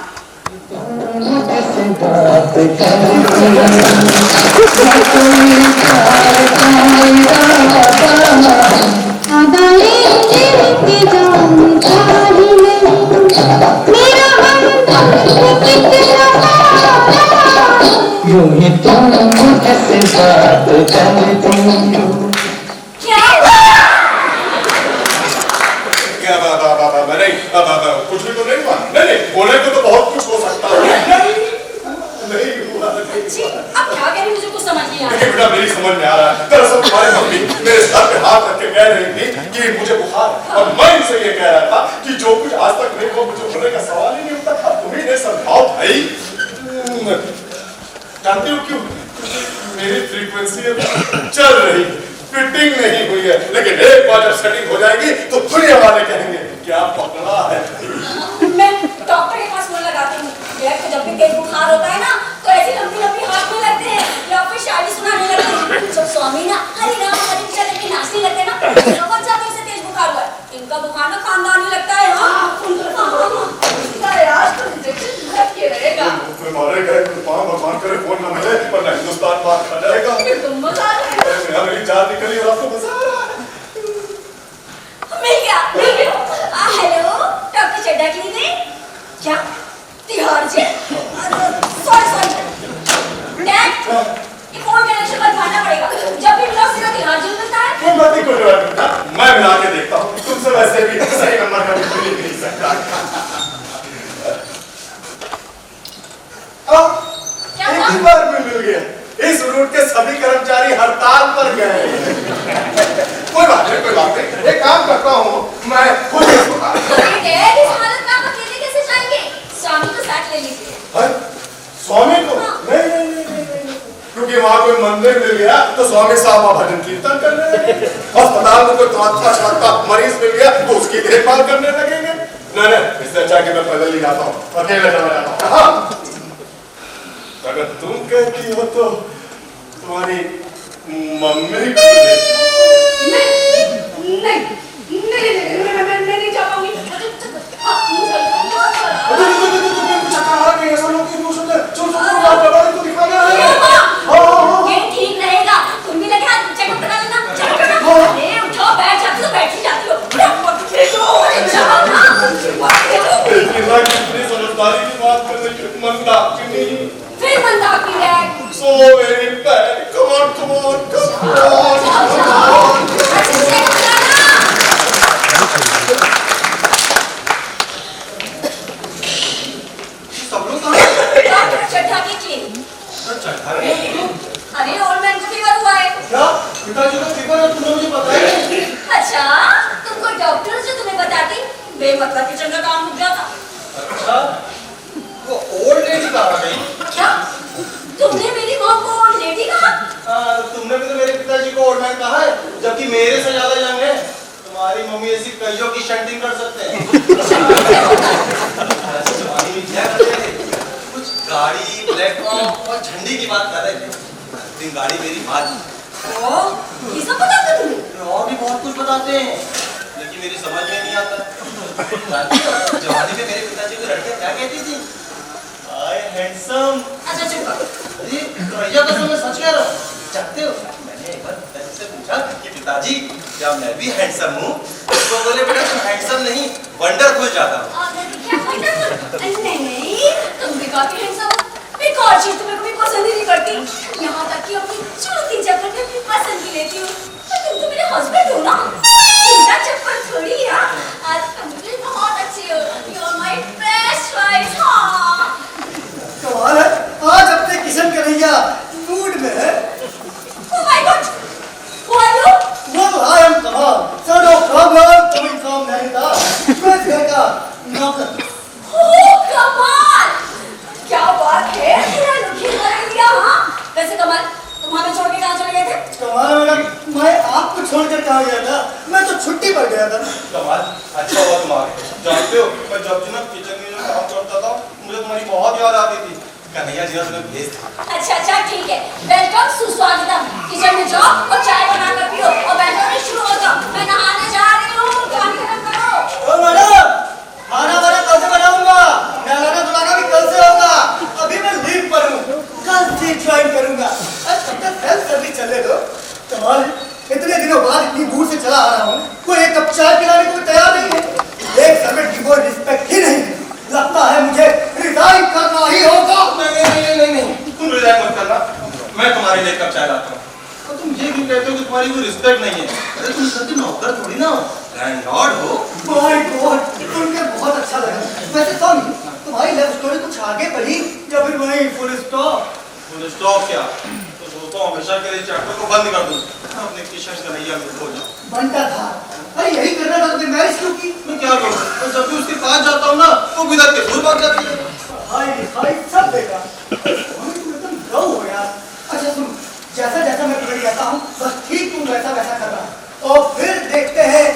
यूं ही तुम मुझसे बात करती हो। क्या मैं नहीं कुछ भी तो नहीं हुआ। नहीं बोले को तो बहुत कुछ हो सकता है। नहीं हुआ। जी, आप क्या कह रही हैं? मुझे कुछ समझ नहीं आ रहा। देखिए बेटा, मेरी समझ में आ रहा है। दरअसल तुम्हारी मम्मी मेरे सर पे हाथ रख के कह रही थी कि मुझे बुखार है, और मैं इनसे ये कह रहा था कि जो कुछ आज तक नहीं हुआ मुझे होने का सवाल ही नहीं उठता था। तुम्ही ने समझाओ भाई। जानती हो क्यों? मेरी फ्रीक्वेंसी चल रही, फिटिंग नहीं हुई है, लेकिन एक बार जब सेटिंग हो जाएगी तो दुनिया वाले कहेंगे क्या पकड़ा है। मैं डॉक्टर के पास फोन लगाती हूँ। तो जब भी तेज बुखार होता है ना तो ऐसी लंबी लंबी हाथ में लगते हैं या फिर शायरी सुनाने लगते हैं। जब स्वामी ना हरि राम हरि कृष्ण करके नाचने लगते हैं ना समझ जाते हैं इसे तेज बुखार हुआ है। इनका बुखार ना खानदानी लगता है। रहेगा मारे गए भगवान करे फोन ना मिले वरना हिंदुस्तान बात खा जाएगा। तुम मजा आ रहा है। मेरी जान निकली और आपको मजा आ रहा है। मिल गया। हेलो डॉक्टर चड्डा की दीदी। क्या तिहाड़ जी? सॉरी डैड, ये फोन कनेक्शन बनवाना पड़ेगा। जब भी मिलो सीधा तिहाड़ जी मिलता है। कोई बात नहीं, कोई बात नहीं, मैं मिला के देखता हूँ। तुमसे वैसे भी सही नंबर का मिल नहीं सकता। एक ही बार में मिल गया। इस रूट के सभी कर्मचारी हड़ताल पर गए। कोई बात नहीं, एक काम करता हूँ मैं खुद ही इस हालत में आप अकेले कैसे जाएंगे? स्वामी को साथ ले लीजिए। स्वामी को? नहीं, क्योंकि वहाँ कोई मंदिर मिल गया तो स्वामी साहब वहाँ भजन कीर्तन करने लगेंगे। अस्पताल में कोई त्वचा मरीज मिल गया तो उसकी देखभाल करने लगेंगे। नहीं, इससे अच्छा कि मैं पैदल ही जाता हूँ, अकेले चला जाता हूँ। अगर तुम कहती हो तो तुम्हारी मम्मी को नहीं जा पाऊंगी। ये ठीक रहेगा। तुम भी लगे हाथ चेकअप करा लेना। अरे उठो, बैठ जाती हो, बैठ ही जाती हो। कितनी समझदारी की बात कर रही है। मंदाकिनी, फिर Mandakini dad. so very bad. Come on. अच्छे से कराना। सब लोग कहाँ हैं? डॉक्टर चड्ढा की क्लिनिक। अरे ओल्ड मैन को फीवर हुआ है। क्या पिताजी को फीवर है? तुमने मुझे बताया नहीं। अच्छा, तुम कोई डॉक्टर जो तुम्हें बताती बेमतलब किचन का काम रुक जाता। अच्छा, वो ओल्ड लेडी कहाँ गई? क्या तुमने मेरी माँ को ओल्ड लेडी कहा? तुमने भी तो मेरे पिताजी को ओल्ड मैन कहा है, जबकि मेरे से ज्यादा यंग है। तुम्हारी मम्मी ऐसी कईयों की शंटिंग कर सकते हैं। जवानी में क्या कर रहे थे? कुछ गाड़ी, प्लेटफॉर्म और झंडी की बात कर रहे थे। गाड़ी मेरी माँ की। ये सब पता था तुम्हें? और भी बहुत कुछ बताते हैं, लेकिन मेरी समझ में नहीं आता। जानती हो, जवानी में मेरे पिताजी को लड़कियां क्या कहती थी? हाय हैंडसम। अच्छा चुप करो। अरे रैया कसम मैं सच कह रहा हूँ। जानते हो, मैंने एक बार पिताजी से पूछा कि पिताजी क्या मैं भी हैंडसम हूँ? तो बोले बेटा तुम हैंडसम नहीं वंडरफुल ज्यादा हो। क्या वंडरफुल? नहीं, तुम भी काफी हैंडसम हो। एक और चीज तुम्हें कभी पसंद ही नहीं करती। यहाँ तक कि अपनी जूती चप्पल में भी पसंद ही लेती हूँ। तो तुम तो मेरे हस्बैंड हो ना? जूता चप्पल थोड़ी है। आज तुम भी बहुत अच्छी हो। You are my best choice. हाँ। जब से ना किचन में जो काम करता था मुझे तुम्हारी बहुत याद आती थी। कन्हैया जी ने तुम्हें भेज था। अच्छा ठीक है, वेलकम सुस्वागतम। किचन में जाओ और चाय बनाकर पियो और बैठो शुरू हो जाओ। मैं नहाने जा रही हूँ, पानी गरम करो। ओ मैडम, खाना वाना कल से बनाऊंगा, नहलाना धुलाना भी कल से होगा। अभी मैं लीव पर हूँ, कल से ज्वाइन करूंगा। तब तक सेल्फ सर्विस चलने दो। कमाल है, इतने दिनों बाद इतनी दूर से चला आ रहा हूँ, कोई एक कप चाय पिलाने को तैयार नहीं है। एक सर्वेंट की कोई रिस्पेक्ट ही नहीं है। लगता है मुझे रिजाइन करना ही होगा। नहीं, तुम रिजाइन मत करना, मैं तुम्हारे लिए कप चाय लाता हूँ। और तुम ये क्यों कहते हो कि तुम्हारी कोई रिस्पेक्ट नहीं है? अरे तुम सच में नौकर थोड़ी ना हो, लैंडलॉर्ड हो। माय गॉड, सुनकर बहुत अच्छा लगा। वैसे स्वामी, तुम्हारी लव स्टोरी कुछ आगे बढ़ी या फिर वहीं फुल स्टॉप? फुल स्टॉप क्या? तो दोस्तों हमेशा के लिए चैप्टर को बंद कर दूं, अपने किशन कन्हैया में खो जाऊं। बनता था, अरे यही करना था तो मैरिज क्यों की? मैं क्या करूं? तो जब भी उसके पास जाता हूं ना, वो बिदत के दूर भाग जाती है। हाय सब देखा। तुम एकदम लो हो यार। अच्छा सुन, जैसा जैसा मैं तुम्हें कहता हूँ बस ठीक तुम वैसा वैसा करना और फिर देखते हैं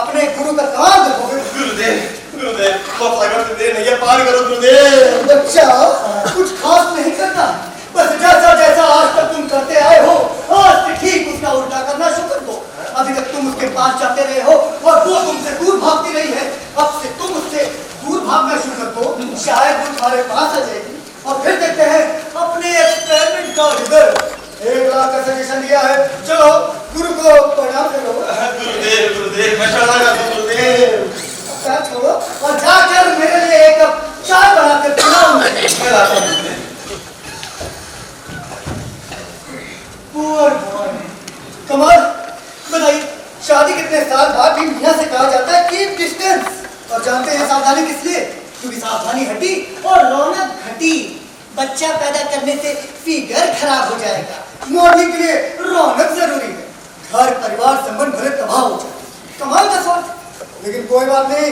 अपने गुरु का काम देखोगे। गुरुदेव, बहुत सागर से देर नहीं है, पार करो गुरुदेव। बच्चा, कुछ खास नहीं करना, बस जैसा जैसा आज तक तुम करते आए हो आज से ठीक उसका उल्टा करना शुरू कर दो। अभी तक तुम उसके पास जाते रहे हो और वो तुमसे दूर भागती रही है, अब से तुम उससे दूर भागना शुरू कर दो, शायद वो तुम्हारे पास आ जाएगी और फिर देखते हैं अपने एक्सपेरिमेंट का रिजल्ट। 1 लाख का सजेशन दिया है, चलो गुरु को प्रणाम करो। गुरुदेव, मैं चला गया गुरुदेव। अब छोड़ो और जाकर मेरे लिए एक कप चाय बनाकर पिलाओ। मैं लाता हूं गुरुदेव। कमाल, बताइए शादी कितने साल बाद भी मियां से कहा जाता है कीप डिस्टेंस, और जानते हैं सावधानी किस लिए? क्योंकि सावधानी हटी और रौनक घटी। बच्चा पैदा करने से फिगर खराब हो जाएगा, मॉडलिंग के लिए रौनक जरूरी है। घर परिवार संबंध भले तबाह हो जाए, कमाल का सोच। लेकिन कोई बात नहीं,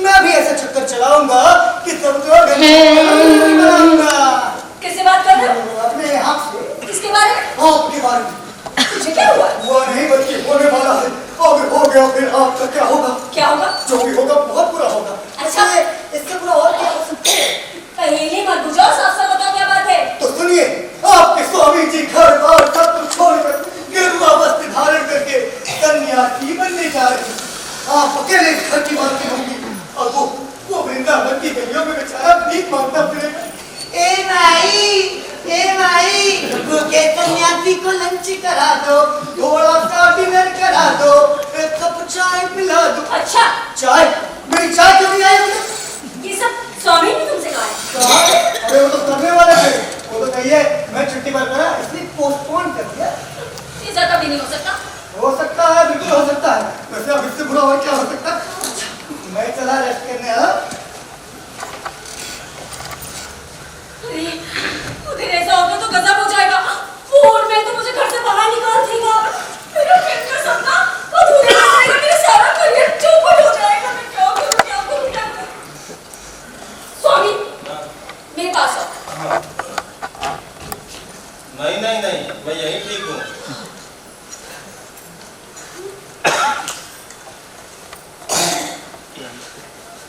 मैं भी ऐसा चक्कर चलाऊंगा कि सबको बनाऊंगा। किससे बात कर रहे हो? अपने आप से। किसके बारे में? आपके बारे में। तुझे क्या हुआ? हुआ नहीं बल्कि होने वाला है। अगर हो गया फिर आपका क्या होगा? क्या होगा? जो भी होगा बहुत बुरा होगा। अच्छा, इससे बुरा और क्या हो सकता है? पहेली मत बुझाओ, साफ साफ बताओ क्या बात है। तो सुनिए, आपके स्वामी जी घर बार सब कुछ छोड़कर गेरुआ वस्त्र धारण करके सन्यासी बनने जा रहे हैं। आप अकेले इस घर की मालकिन होंगी और वो वृंदावन की गलियों में बेचारा भीख मांगता फिरेगा। ए माई, भूखे सन्यासी को लंच करा दो, थोड़ा सा डिनर करा दो, एक कप चाय पिला दो। अच्छा, चाय? मेरी चाय क्यों नहीं आई मुझे? ये सब स्वामी ने तुमसे कहा है? अरे वो तो करने वाले थे, वो तो कहिए मैं छुट्टी पर करा इसलिए पोस्टपोन कर दिया। ऐसा कभी नहीं हो सकता। हो सकता है, बिल्कुल हो सकता है। वैसे अब इससे बुरा और क्या हो सकता है? मैं चला रेस्ट करने। अरे ऐसा होगा तो गजब हो जाएगा। फोन में तो मुझे घर से बाहर निकाल देगा, मेरा फिल्म का सपना अधूरा रह जाएगा, मेरा सारा करियर चौपट हो जाएगा। मैं क्या करूं? स्वामी, मेरे पास आओ। नहीं, मैं यहीं ठीक हूँ।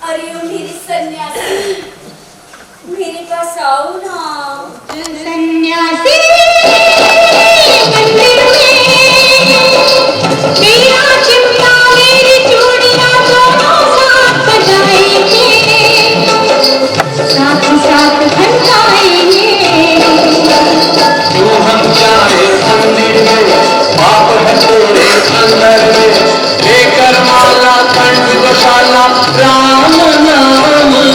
अरे ओ मेरी सन्यासी, मेरे पास आओ ना। सन्यासी मंदिर में मेरा चिमटा मेरी चूड़ियां दोनों साथ बजाएंगे, साथ साथ घंटाएंगे। तू हम जाए मंदिर में, बाप भटोरे अंदर में, लेकर माला कंठ गौशाला, राम नाम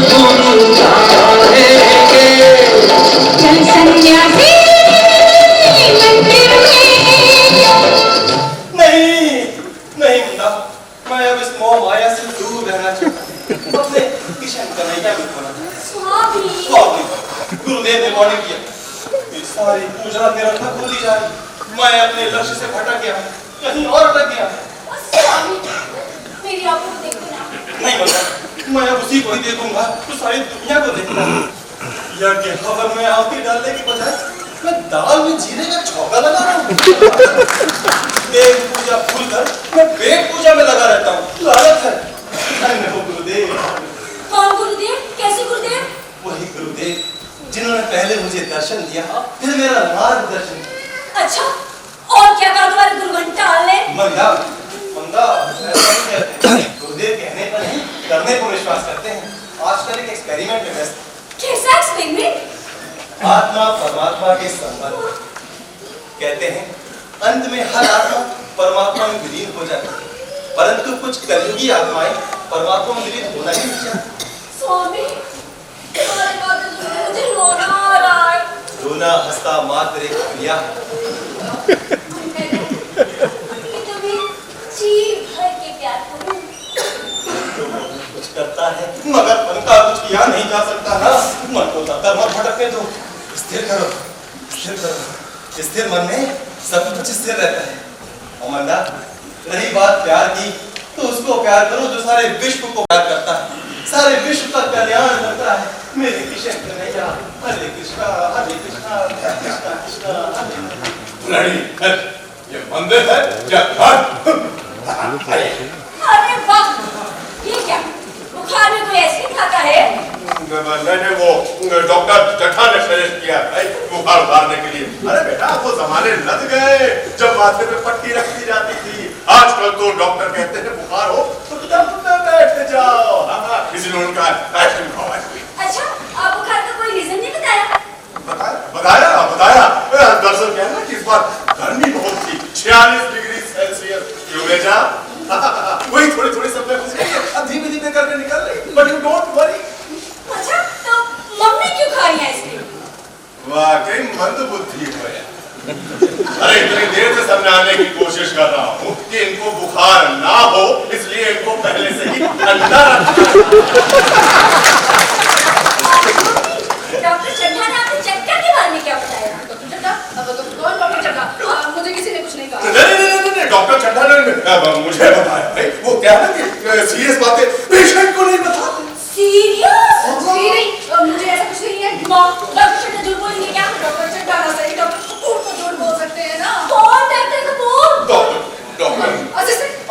धुन गाएंगे। चल सन्यासी मंदिर में। नहीं मुन्ना, मैं अब इस मोह माया से दूर रहना चाहता हूँ। अपने किशन कन्हैया को खोना स्वामी, गुरुदेव ने वार्निंग किया, ये सारी पूजा निरर्थक हो दी जाए। मैं अपने लक्ष्य से भटक गया, कहीं और अटक गया। स्वामी, मेरी आंखों को देखो ना। नहीं मुन्ना, मैं अब उसी को ही देखूंगा तो सारी दुनिया को देखना। यज्ञ हवन में आहुति डालने की बजाय मैं दाल में जीरे का छौंका लगा रहा हूँ। देव पूजा भूल कर मैं पेट पूजा में लगा रहता हूँ। लालच है। धन्य हो गुरुदेव। कौन मुझे दर्शन दिया, फिर मेरा मार्गदर्शन किया। अच्छा, और क्या कहा तुम्हारे दुर्घटना ने? मंदा मंदा ऐसा नहीं कहते हैं। गुरुदेव कहने पर नहीं, करने पर विश्वास करते हैं। आजकल एक एक्सपेरिमेंट में व्यस्त। कैसा एक्सपेरिमेंट? आत्मा परमात्मा के संबंध। कहते हैं अंत में हर आत्मा परमात्मा में विलीन हो जाती है, परंतु कुछ कलयुगी आत्माएं परमात्मा में विलीन होना ही नहीं चाहती। स्वामी, तुम्हारी बातें सुनकर मुझे रोना आ रहा है। रोना हंसता मात्र एक क्रिया है। कि तुम्हें जी भर के प्यार करूं। कुछ करता है मगर मन का कुछ किया नहीं जा सकता ना। मन को तब मत भटकने दो, स्थिर करो, स्थिर करो। स्थिर मन में सब कुछ स्थिर रहता है। और मंदा, रही बात प्यार की, तो उसको प्यार करो जो सारे विश्व को प्यार करता है, सारे विश्व का कल्याण करता है। मेरे कृष्ण कन्हैया, हरे कृष्णा कृष्णा कृष्णा हरे। नहीं, ये मंदिर है क्या घर? अरे वाह, ये क्या? बुखार में कोई एसिड खाता है? मैंने वो डॉक्टर चट्टा ने सजेस्ट किया भाई बुखार उतारने के लिए। अरे बेटा वो जमाने लग गए जब माथे पे पट्टी रखी जाती थी। आजकल तो डॉक्टर कहते हैं बुखार हो तो दम पे बैठ जाओ। इसलिए उनका आइसक्रीम खाओ आइसक्रीम। अच्छा, आप बुखार का कोई रीजन नहीं बताया? बताया दरअसल क्या है ना कि इस बार गर्मी बहुत थी, 46 डिग्री सेल्सियस। वही थोड़ी थोड़ी सब धीमे धीमे करके निकल रही, बट यू डोंट वरी। अच्छा, तो मम्मी क्यों खा रही है आइसक्रीम? वाकई मंद बुद्धि हो यार। अरे इतनी देर से समझाने की कोशिश कर रहा हूँ कि इनको बुखार ना हो, इसलिए इनको पहले से ही ठंडा रखा। डॉक्टर चड्ढा ने आपको चक्कर के बारे में क्या बताया? डॉक्टर चड्ढा? अब तो कौन डॉक्टर चड्ढा? मुझे किसी ने कुछ नहीं कहा। नहीं, डॉक्टर चड्ढा ने मुझे बताया भाई। वो क्या है कि सीरियस बातें पेशेंट को नहीं बताते। सीरियस? नहीं, मुझे ऐसा कुछ नहीं है। माँ, डॉक्टर चड्ढा झूठ बोलेंगे क्या? डॉक्टर चड्ढा ना सही, डॉक्टर कपूर तो झूठ बोल सकते हैं ना। कौन doctor Kapoor? Doctor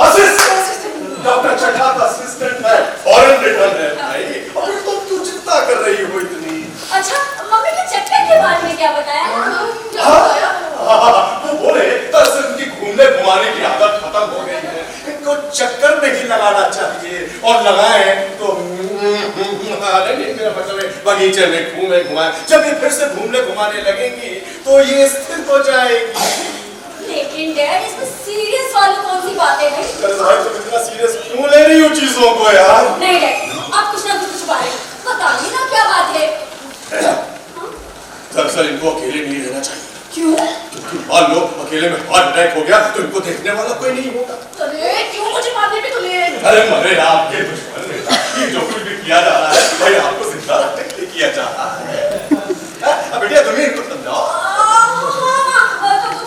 assistant doctor Chadha का असिस्टेंट है, फॉरेन रिटर्न है भाई। और तू चिंता कर रही हो इतनी। अच्छा, मम्मी के चक्कर के बारे में क्या बताया? क्या बताया? वो बोले दरअसल उनकी घूमने घुमाने की आदत खत्म हो गई है, इनको चक्कर नहीं लगाना चाहिए, और लगाए तो नहीं मेरा मतलब है बगीचे में घूमे घुमाए। जब ये फिर से घूमने घुमाने लगेंगी तो ये स्थिर हो जाएगी। लेकिन डैड, इसमें सीरियस वाली कौन सी बातें हैं? अरे भाई तुम इतना सीरियस क्यों ले रही हो चीजों को यार? नहीं डैड, आप कुछ ना कुछ छुपा रहे हैं। बताइए ना क्या बात है? दरअसल इनको अकेले नहीं रहना चाहिए। क्यों? क्योंकि मान लो अकेले में हार्ट अटैक हो गया तो इनको देखने वाला कोई नहीं होगा। अरे क्यों मुझे मारने पे तुले? अरे मरे आपके दुश्मन ने ये जो कुछ भी किया जा रहा है भाई आपको जिंदा रखने के लिए किया जा रहा है। बेटिया तुम्हें इनको समझाओ।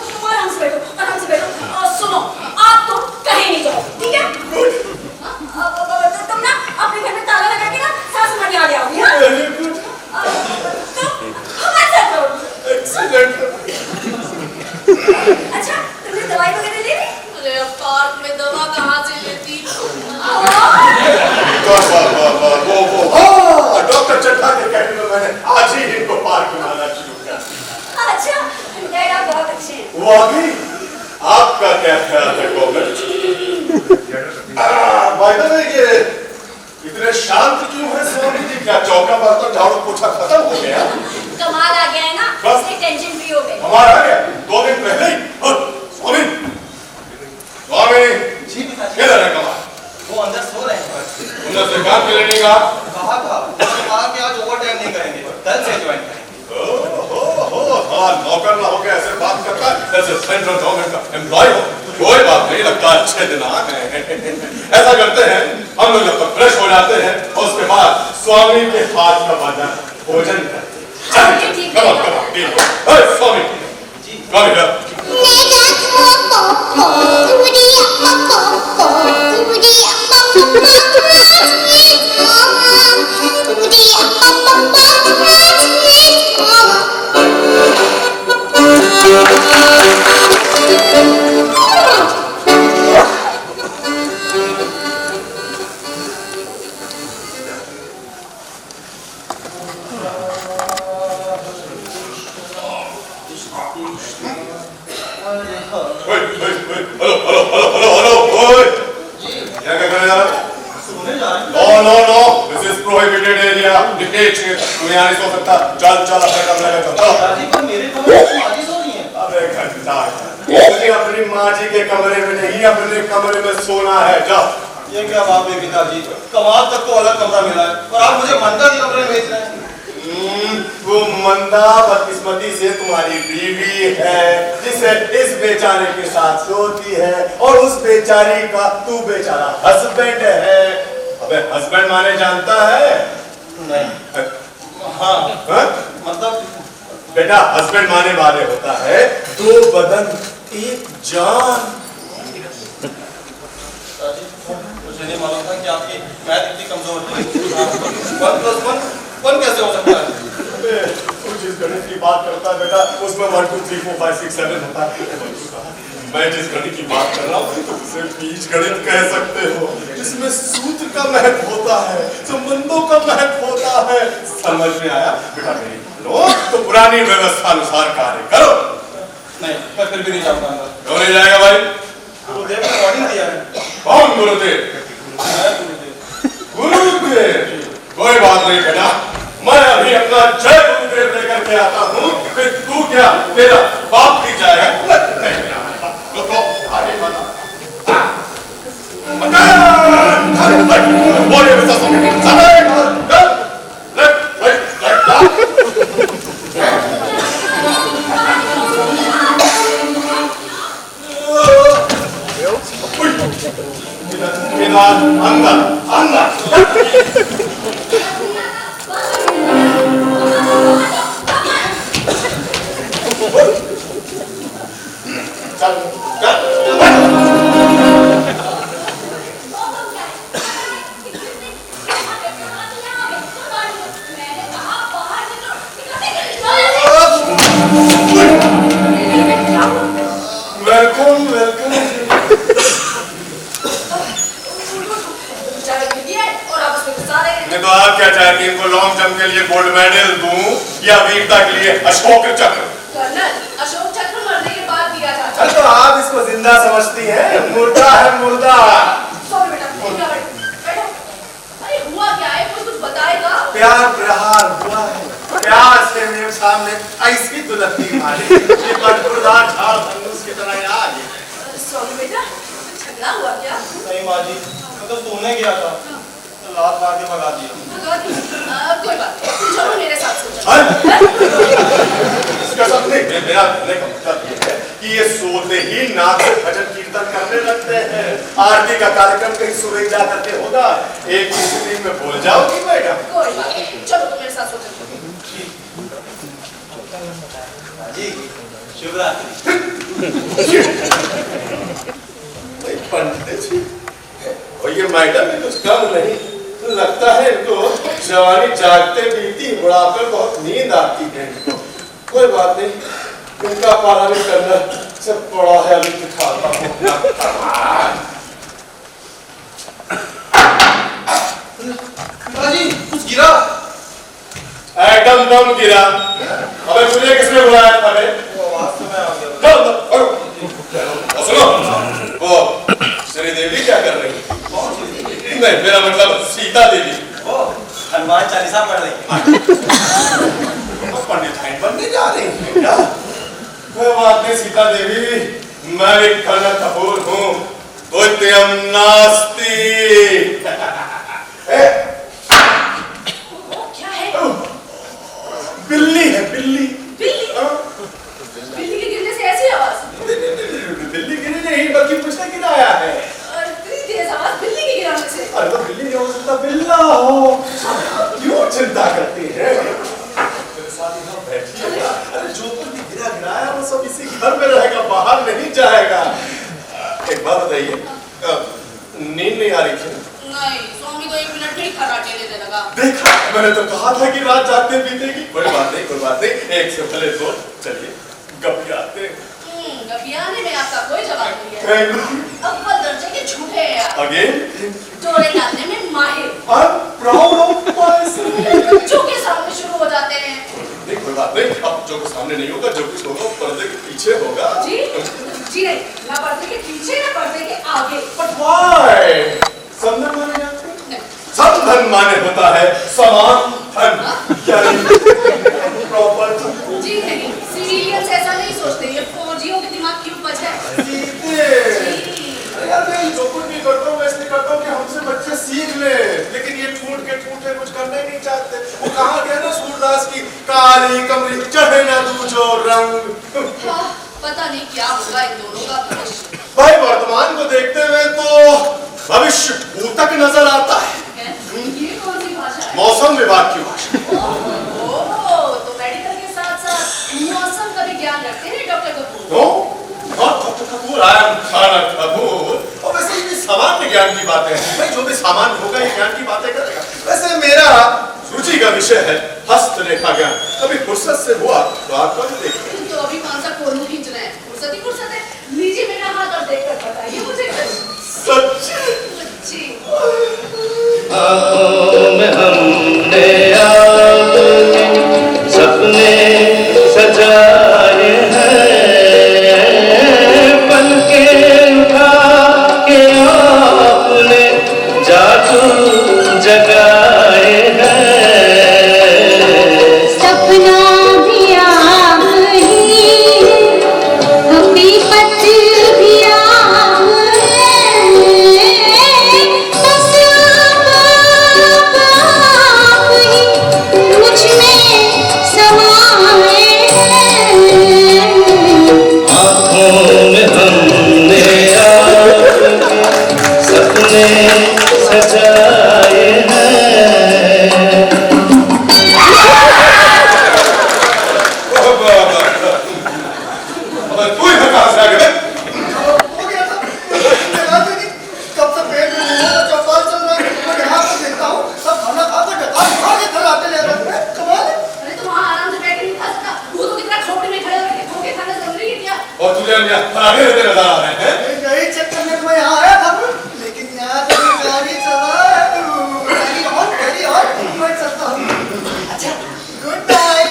तुम आराम से बैठो। सुनो, आप तो कहीं नहीं जाओ, ठीक है? तुम ना अपने घर में ताला लगा के ना सासू माँ आ जाओगी। हमारे साथ रहो। एक्सीडेंट। अच्छा, तुमने दवाई वगैरह ले ली? अरे अब पार्क में दवा कहाँ से लेती? वो डॉक्टर चड्ढा के कहने में मैंने आज ही इनको पार्क में आना शुरू किया। अच्छा, डैड आप बहुत अच्छे हैं। वाकई आपका क्या ख्याल है गोविंद? बाय द वे ये इतने शांत क्यों है स्वामी जी? क्या चौका बर्तन झाड़ू पोछा खत्म हो गया? कमाल आ गया है ना, बस। इसलिए टेंशन फ्री हो गए। हमारा आ गया 2 दिन पहले ही। स्वामी जी पिताजी। किधर है कमाल? वो अंदर सो रहे हैं। उन्हें से काम के लिए नहीं कहा? कहा कि आज ओवर टाइम नहीं करेंगे, कल से ज्वाइन करेंगे। नौकर ना होकर ऐसे बात करता है जैसे सेंट्रल गवर्नमेंट का एम्प्लॉय हो। कोई बात नहीं, लगता अच्छे दिन आ गए हैं। ऐसा करते हैं हम लोग जब तक फ्रेश हो जाते हैं और उसके बाद स्वामी के हाथ का बना भोजन करते हैं। ठीक Come on, come on, deal. Hey, Swami ji, come here. दिया निकेश तुम्हें यहाँ नहीं सो सकता। चल चल अपने कमरे में चल। दादी पर मेरे कमरे में माँ जी सो रही हैं। अबे घंटा मुझे अपनी माँ जी के कमरे में नहीं अपने कमरे में सोना है। जा। ये क्या बात है पिताजी, कमाल तक को अलग कमरा मिला है और आप मुझे मंदा के कमरे में भेज रहे हैं। वो मंदा बदकिस्मती से तुम्हारी बीवी है जिसे इस बेचारे के साथ सोती है और उस बेचारी का तू बेचारा हस्बैंड है। अबे हस्बैंड माने जानता है? नहीं। हाँ मतलब बेटा हस्बैंड माने वाले होता है दो बदन एक जान। मुझे नहीं मालूम था कि आपकी मैथ इतनी कमजोर थी। 1+1 कैसे हो सकता है? तू जिस गणित की बात करता है बेटा उसमें 1 2 3 4 5 6 7 होता है। मैं जिस गणित की बात कर रहा हूँ तो उसे बीज गणित कह सकते हो जिसमें सूत्र का महत्व होता है, संबंधों का महत्व होता है। समझ में आया बेटा? मेरी लो तो पुरानी व्यवस्था अनुसार कार्य करो। नहीं, मैं फिर भी नहीं जाऊंगा अंदर। क्यों नहीं जाएगा भाई? गुरुदेव ने वार्निंग दिया है। कौन गुरुदेव? गुरुदेव कोई बात नहीं बेटा, मैं अभी अपना जय गुरुदेव लेकर के आता हूँ। फिर तू क्या तेरा बाप भी जाएगा? तो आगे बढ़ा। बोले बेटा अंदर अंदर चल चल वेलकम वेलकम। तो आप क्या चाहती हैं? इनको लॉन्ग जंप के लिए गोल्ड मेडल दूं या वीरता के लिए अशोक चक्र? कर्नल, अशोक चक्र मरने के बाद दिया जाता है। तो आप इसको जिंदा समझती हैं? मुर्दा है मुर्दा। सॉरी बेटा, बैठो। अरे हुआ क्या है? कुछ बताएगा? प्यार प्रहार हुआ है। प्यार से मेरे सामने ऐसी दुलत्ती मारी कि बटुरदार झाड़ धनुष की तरह आ गई। सॉरी बेटा, झगड़ा हुआ क्या? नहीं माँ जी, मैं तो सोने गया था तो लात मार के भगा दिया। कोई बात नहीं, चलो मेरे साथ सो जाओ। इसका सब मेरा कहने का मतलब ये है कि ये सोते ही नाक से भजन कीर्तन करने लगते हैं। आरती का कार्यक्रम कहीं सुबह जा करके होगा, एक स्त्री में भूल जाओगी मैडम। कोई बात नहीं, चलो तुम मेरे साथ सो जाओ। जी शुभ रात्रि। पंडित जी और ये मैडम भी कुछ कम नहीं, तो लगता है इनको जवानी जागते बीती, बुढ़ापे बहुत नींद आती है इनको। कोई बात नहीं, इनका पालन करना सब पड़ा है, अभी दिखाता हूँ। पिताजी कुछ गिरा? एकदम दम गिरा। अबे तुझे किसने बुलाया था बे? वो आवाज से मैं आ गया। सुनो, वो श्री देवी क्या कर रही? कौन सी? नहीं, मेरा मतलब सीता देवी। वो हनुमान चालीसा पढ़ रही है। पंडित बनने जा रही हैं क्या? कोई बात नहीं सीता देवी, मैं भी कर्ण कपूर हूँ। उत्तम नास्ति। वो क्या है? बिल्ली है बिल्ली। बिल्ली? बिल्ली के गिरने से ऐसी आवाज? बिल्ली गिरी नहीं बल्कि मुझसे गिराया है। इतनी तेज आवाज बिल्ली के गिराने से? अरे तो बिल्ली नहीं हो सकता, बिल्ला हो। क्यों चिंता करती है? मेरे साथ यहाँ बैठिए। अरे जो कुछ भी गिराया वो सब इसी घर में रहेगा, बाहर नहीं जाएगा। एक बात बताइए, नींद नहीं आ रही थी? नहीं, स्वामी तो 1 मिनट में ही खर्राटे देने लगा। देखा, मैंने तो कहा था कि रात जागते बीतेगी। कोई बात नहीं कोई बात नहीं, एक से पहले तो चलिए गपियाते। गपियाने में आपका कोई जवाब नहीं है। Thank you. अव्वल दर्जे के झूठे हैं आप। Again? जोड़े डालने में माहिर। I'm proud of myself. बच्चों के सामने शुरू हो जाते हैं। नहीं कोई बात नहीं, अब जो कुछ सामने नहीं होगा, जो कुछ होगा वो पर्दे के पीछे होगा। जी नहीं, ना पर्दे के पीछे ना पर्दे के आगे। But why? संधन माने जाते हैं? संधन माने होता है समान प्रॉपर जी नहीं, सिविलियंस ऐसा नहीं सोचते, ये फौजियों के दिमाग की उपज है। अरे यार मैं जो कुछ भी करता हूँ मैं इसलिए करता हूँ कि हमसे बच्चे सीख ले, लेकिन ये ठूठ के ठूठे कुछ करना ही नहीं चाहते। वो कहा गया ना सूरदास की काली कमरी चढ़े ना दूजो रंग। हाँ, पता नहीं क्या होगा इन दोनों का भविष्य। भाई वर्तमान को देखते हुए तो भविष्य ऊतक नजर आता है। ये कौन सी भाषा है? मौसम विभाग की भाषा। ओह, तो मेडिकल के साथ साथ मौसम का भी ज्ञान रखते हैं doctor Kapoor. Doctor Kapoor, I am खाना कपूर। और वैसे ये सामान्य ज्ञान की बातें हैं भाई, जो भी सामान्य होगा ये ज्ञान की बातें करेगा। वैसे मेरा रुचि का विषय है हस्तरेखा ज्ञान। कभी फुर्सत से हुआ तो आपका भी देखिए। तो अभी कौन सा कोलू खींच रहे हैं? फुर्सत ही फुर्सत है। लीजिए मेरा हाथ और देखकर बताइए मुझे। सच्ची सच्ची। में हमने आपके सपने सजाए हैं, पलके उठा के आपने जादू जगाए हैं। सपना भी आप ही, हकीकत भी आप हैं, बस आप ही मुझ में समाए हैं। आँखों में हमने आपके सपने सजाए हैं। तू ही कहाँ से आ गया? हो गया था। मेरा तो नहीं, कब से पेट में मुंह में चौपाल चल रहा है, मैं यहाँ पर देखता हूँ, सब खाना खा कर डकार खा के घर आते ले रहे हैं। कमाल है। अरे तो वहाँ आराम से बैठ के नहीं खा सकता? वो तो कितना खोपड़ी में खड़े होके खो के खाना जरूरी है क्या? और तुझे हम यहाँ आगे रहते नजर आ रहे हैं। यही चेक करने को मैं यहाँ आया था, लेकिन यहाँ तो गाड़ी चला है। कैरी ऑन, मैं चलता हूँ। अच्छा, गुड नाइट।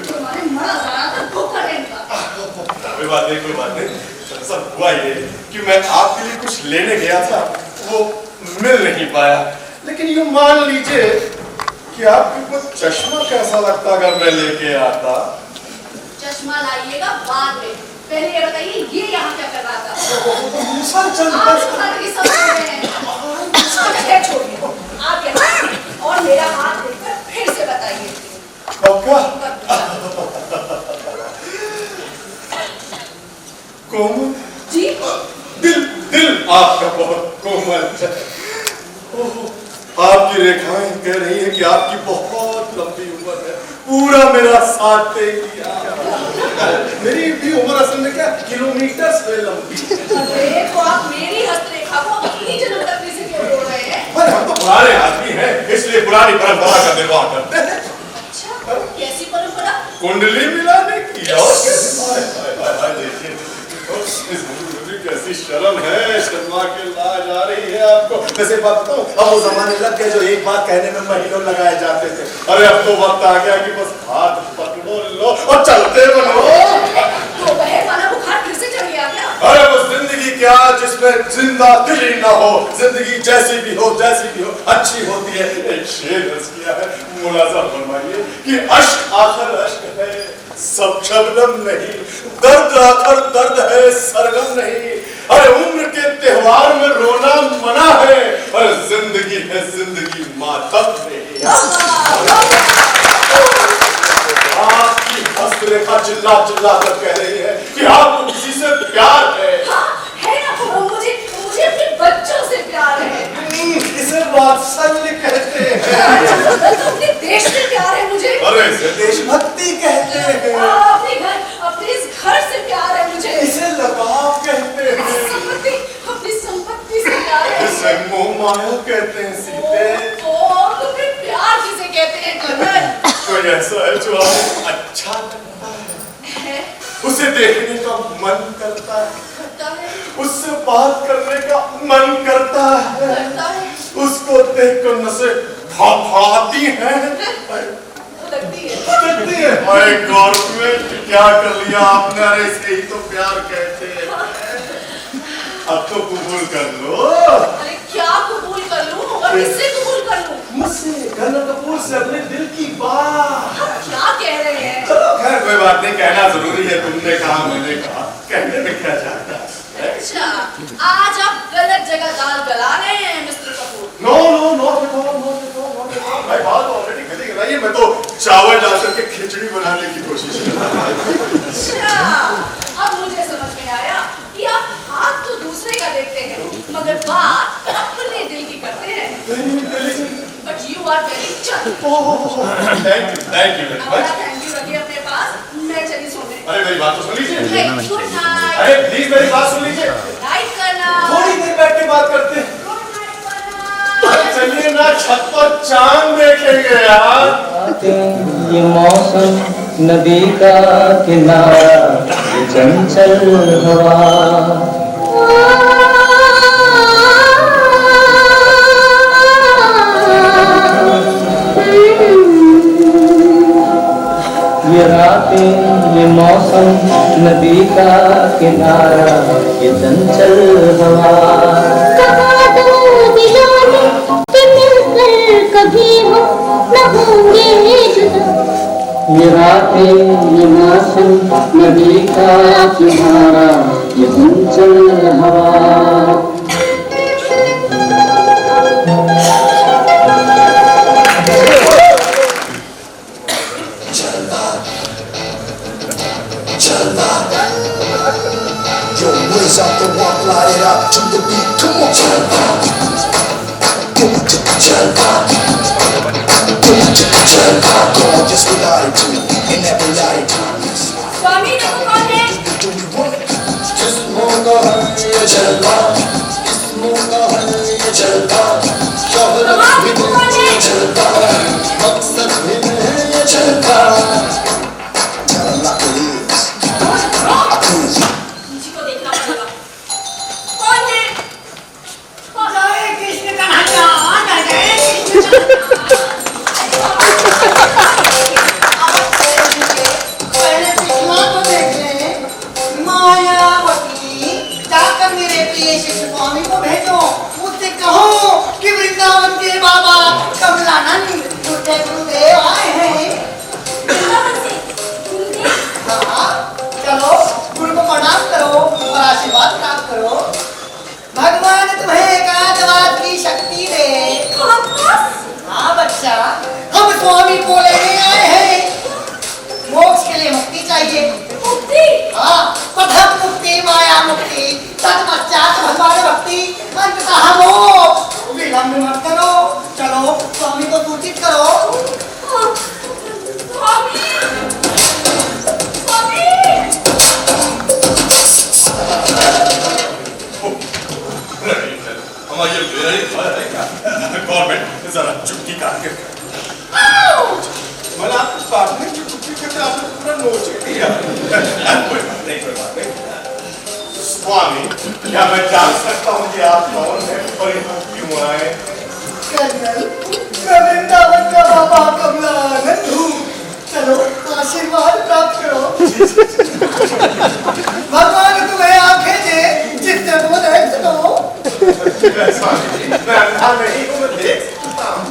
तुम्हारे मरा जाना था धोखा देने का। कोई बात नहीं, कोई बात नहीं। सब हुआ ये कि मैं आपके लिए कुछ लेने गया था, वो मिल नहीं पाया। लेकिन यूँ मान लीजिए कि आपको चश्मा कैसा लगता अगर मैं लेके आता? चश्मा लाइएगा बाद में, पहले ये बताइए ये यहाँ क्या कर रहा था? दूसरा चल आप इस खाने की समझ रहे हैं? अच्छा, छोड़िए, आप यहाँ और मेरा हाथ देखकर फिर से बताइए। पक्का? कोमल जी? दिल दिल आपका बहुत कोमल है। ओह, आपकी रेखाएं कह रही है कि आपकी बहुत लंबी उम्र है, पूरा मेरा साथ देगी। मेरी भी उम्र असल में क्या किलोमीटर से लंबी है। अरे तो आप मेरी हस्तरेखा को अपनी जन्मपत्री से क्यों जोड़ रहे हैं? पर हम तो पुराने आदमी हैं, इसलिए पुरानी परंपरा का निर्वाह करते हैं। अच्छा, कैसी परंपरा? कुंडली मिलाने की। और देखिए कैसी शर्म है, शर्मा के लाज आ रही है आपको। वैसे बात बताऊं, अब वो जमाने लग गए जो एक बात कहने में महीनों लगाए जाते थे। अरे अब तो वक्त आ गया कि बस हाथ पकड़ो लो और चलते बनो। तो बहर वाला बुखार फिर से चढ़ गया क्या? अरे वो जिंदगी क्या जिसमें जिंदा दिली ना हो, जिंदगी जैसी भी हो अच्छी होती है। एक शेर रच किया है, मुलाजा फरमाइए कि अश्क आखिर अश्क है, सब शबनम नहीं, दर्द आखिर दर्द है, सरगम नहीं। अरे उम्र के त्योहार में रोना मना है, अरे जिंदगी है जिंदगी मातम नहीं। आपकी हस्तरेखा चिल्ला चिल्ला कर कह रही है कि आपको किसी से प्यार है। हाँ, है ना, वो मुझे अपने बच्चों से प्यार है। इसे वात्सल्य कहते हैं। तो अपने देश से प्यार है मुझे। अरे इसे देशभक्ति कहते हैं। अपने इस घर से प्यार है मुझे। इसे लगाव कहते हैं। अपनी संपत्ति से प्यार है। इसे मोह माया कहते हैं सीते। तो फिर प्यार किसे कहते हैं कर्नल? कोई ऐसा है जो आपको अच्छा लगता है, उसे देखने का मन करता है, उससे बात करने का मन करता है, उसको देखकर नसें फड़फड़ाती हैं। लगती है। अरे गवर्नमेंट क्या कर लिया आपने? अरे इसे ही तो प्यार कहते हैं। अब तो कबूल कर लो। अरे क्या कबूल बात नहीं, कहना जरूरी है। तुमने कहा, मैंने कहा, कहने में क्या जाता है? अच्छा, आज आप गलत जगह दाल गला रहे हैं mister Kapoor. No no no भाई, बात ऑलरेडी गली गलाई है। मैं तो चावल डाल करके खिचड़ी बनाने की कोशिश कर रहा हूं। अच्छा, अब मुझे समझ में आया कि आप हाथ तो दूसरे का देखते हैं मगर बात अपने दिल की करते हैं। बट यू आर वेरी चल। Thank you very much. Thank you रखिए अपने पास, मैं चली सोने। अरे मेरी बात तो सुन लीजिए। Good night. अरे प्लीज मेरी बात सुन लीजिए। नाइट करना। थोड़ी देर बैठ के बात करते हैं। गुड नाइट करना। अरे चलिए ना, छत पर चांद देखेंगे यार। ये मौसम नदी का किनारा, ये चंचल हवा, ये रातें, ये मौसम नदी का किनारा, ये चंचल हवा। कहा दो दिलों ने कि मिलकर कभी हम न होंगे जुदा। ये रातें, ये मौसम नदी का किनारा, ये चंचल हवा। Yo, raise up the walk, light it up to the beat. Come on, Jalva. Give it to the Jalva. Give it to the Jalva. Gorgeous with attitude and every attitude. स्वामी देखो कौन है? Do you want it? Just moga hai Jalva. Just moga hai Jalva. Shohrat bhi hai Jalva. Maqsad bhi hai Jalva. Tell 'em like it is. मुझको देखना पड़ेगा। कौन है? जय कृष्ण कन्हैया, जय कृष्ण पहले पिछला तो देख ले। मायावती, जाकर मेरे प्रिय शिष्य स्वामी को भेजो। मुझसे कहो कि वृंदावन के बाबा कमलानंद मुझे गुरुदेव आए हैं। हाँ, चलो गुरु को प्रणाम करो और आशीर्वाद प्राप्त करो। भगवान तुम्हें एकांतवाद की शक्ति दे। हाँ बच्चा, हम स्वामी को लेने आए हैं। मोक्ष के लिए मुक्ति चाहिए। मुक्ति? हाँ, प्रथम मुक्ति माया मुक्ति, तत्पश्चात भगवान भक्ति, अंततः मोक्ष। विलंब मत करो, चलो स्वामी को सूचित करो। स्वामी! स्वामी! हमारे गवर्नमेंट जरा चुटकी काट के मैंने आपको काटने की चुटकी करके आपने पूरा नोच दिया। कोई बात नहीं। स्वामी, क्या मैं जान सकता हूँ कि आप कौन हैं और यहाँ क्यों आए? मैं वृंदावन का बाबा कमलानंद हूँ। चलो आशीर्वाद प्राप्त करो। भगवान तुम्हें आंखें दे जिससे तुम देख सको। स्वामी, मैं अंधा नहीं हूँ, मैं देख सकता हूँ।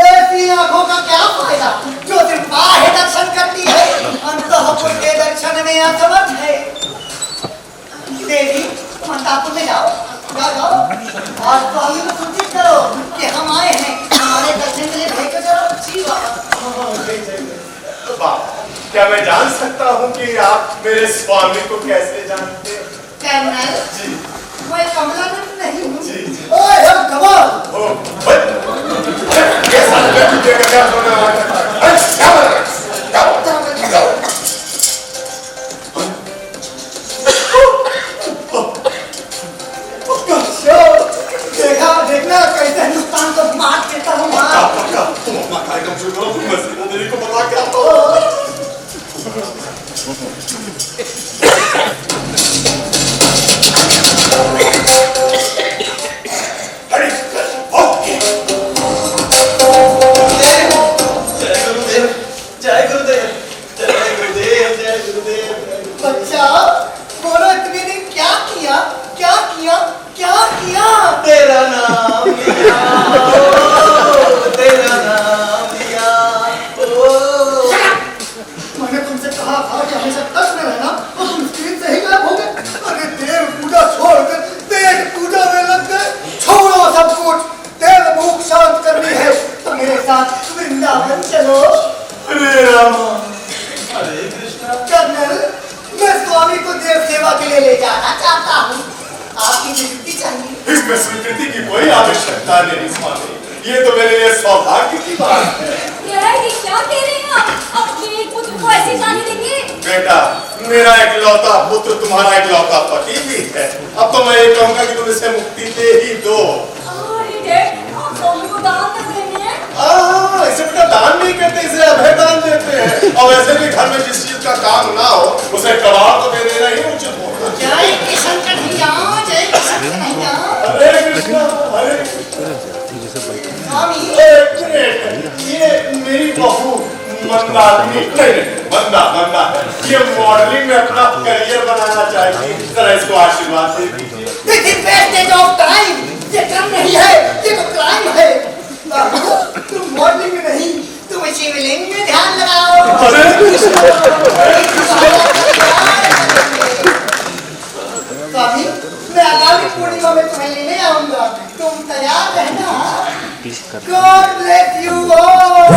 ऐसी आंखों का क्या फायदा जो सिर्फ बाह्य दर्शन करती है, अंतःपुर के दर्शन में असमर्थ है। देवी, तुम अंतापुर में जाओ, जाओ और स्वामी को सूचित करो कि हम आए हैं, हमारे दर्शन के लिए भेजो जरा। जी बाबा, क्या मैं जान सकता हूँ कि आप मेरे स्वामी को कैसे जानते हैं? कर्नल जी, मैं कमलानंद नहीं हूँ। जी। ओए हम कमाल। ये साल में तुझे क्या होने वाला है? देखना कैसे हिंदुस्तान को मार देता हूँ। तुम अपना कार्यक्रम शुरू करो, तुम मसीह देवी को बता के आता हो। चिंता नहीं स्वामी, ये तो मेरे लिए सौभाग्य की बात है। ये क्या कह रहे हैं आप? अपने पुत्र को ऐसे जाने देंगे? बेटा, मेरा इकलौता पुत्र तुम्हारा इकलौता पति भी है। अब तो मैं ये कहूँगा कि तुम इसे मुक्ति दे ही दो। अरे डैड, आप स्वामी को दान कर देंगे? इसे बेटा दान नहीं कहते, इसे अभय दान देते हैं। और वैसे भी घर में जिस चीज का काम ना हो उसे कबाड़ तो दे देना ही उचित होगा। जय किशन कन्हैया, जय किशन कन्हैया। हरे कृष्णा, हरे कृष्णा। स्वामी, एक मिनट, ये मेरी बहू मंदाकिनी मंदा है। ये मॉडलिंग में अपना करियर बनाना चाहती है, जरा इसको आशीर्वाद दे दीजिए। This is wastage of time. ये काम नहीं है, ये तो क्राइम है। तुम मॉडलिंग में नहीं, तुम शिवलिंग में ध्यान लगाओ। स्वामी, मैं आगामी पूर्णिमा में तुम्हें लेने आऊंगा, तुम तैयार रहना। God bless you all.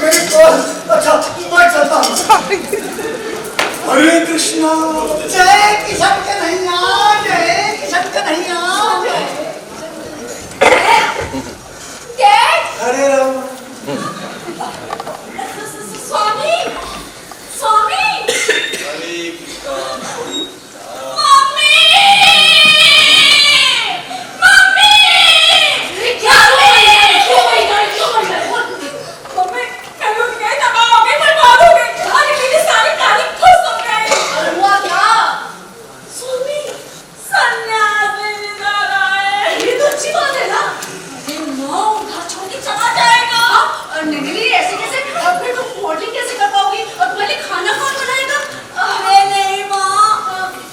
मेरी कॉल, अच्छा मैं चलता हूँ। हरे कृष्णा। जय किशन कन्हैया, जय किशन कन्हैया, डैड, हरे राम। स्वामी, स्वामी, मम्मी, मम्मी, क्या हुआ? क्यों मम्मी, कल उठ गए, तबाह हो गए, बर्बाद हो गए। अरे मेरी सारी तारीफ फुस हो गई। अरे हुआ क्या? स्वामी, सन्यास लेने जा रहा है। ये तो अच्छी बात है ना। अरे माँ, घर छोड़ के चला जाएगा। नहीं, ऐसे कैसे? अब फिर तुम मॉडलिंग कैसे कर पाओगी? और तुम्हारे लिए खाना कौन बनाएगा? अरे नहीं माँ,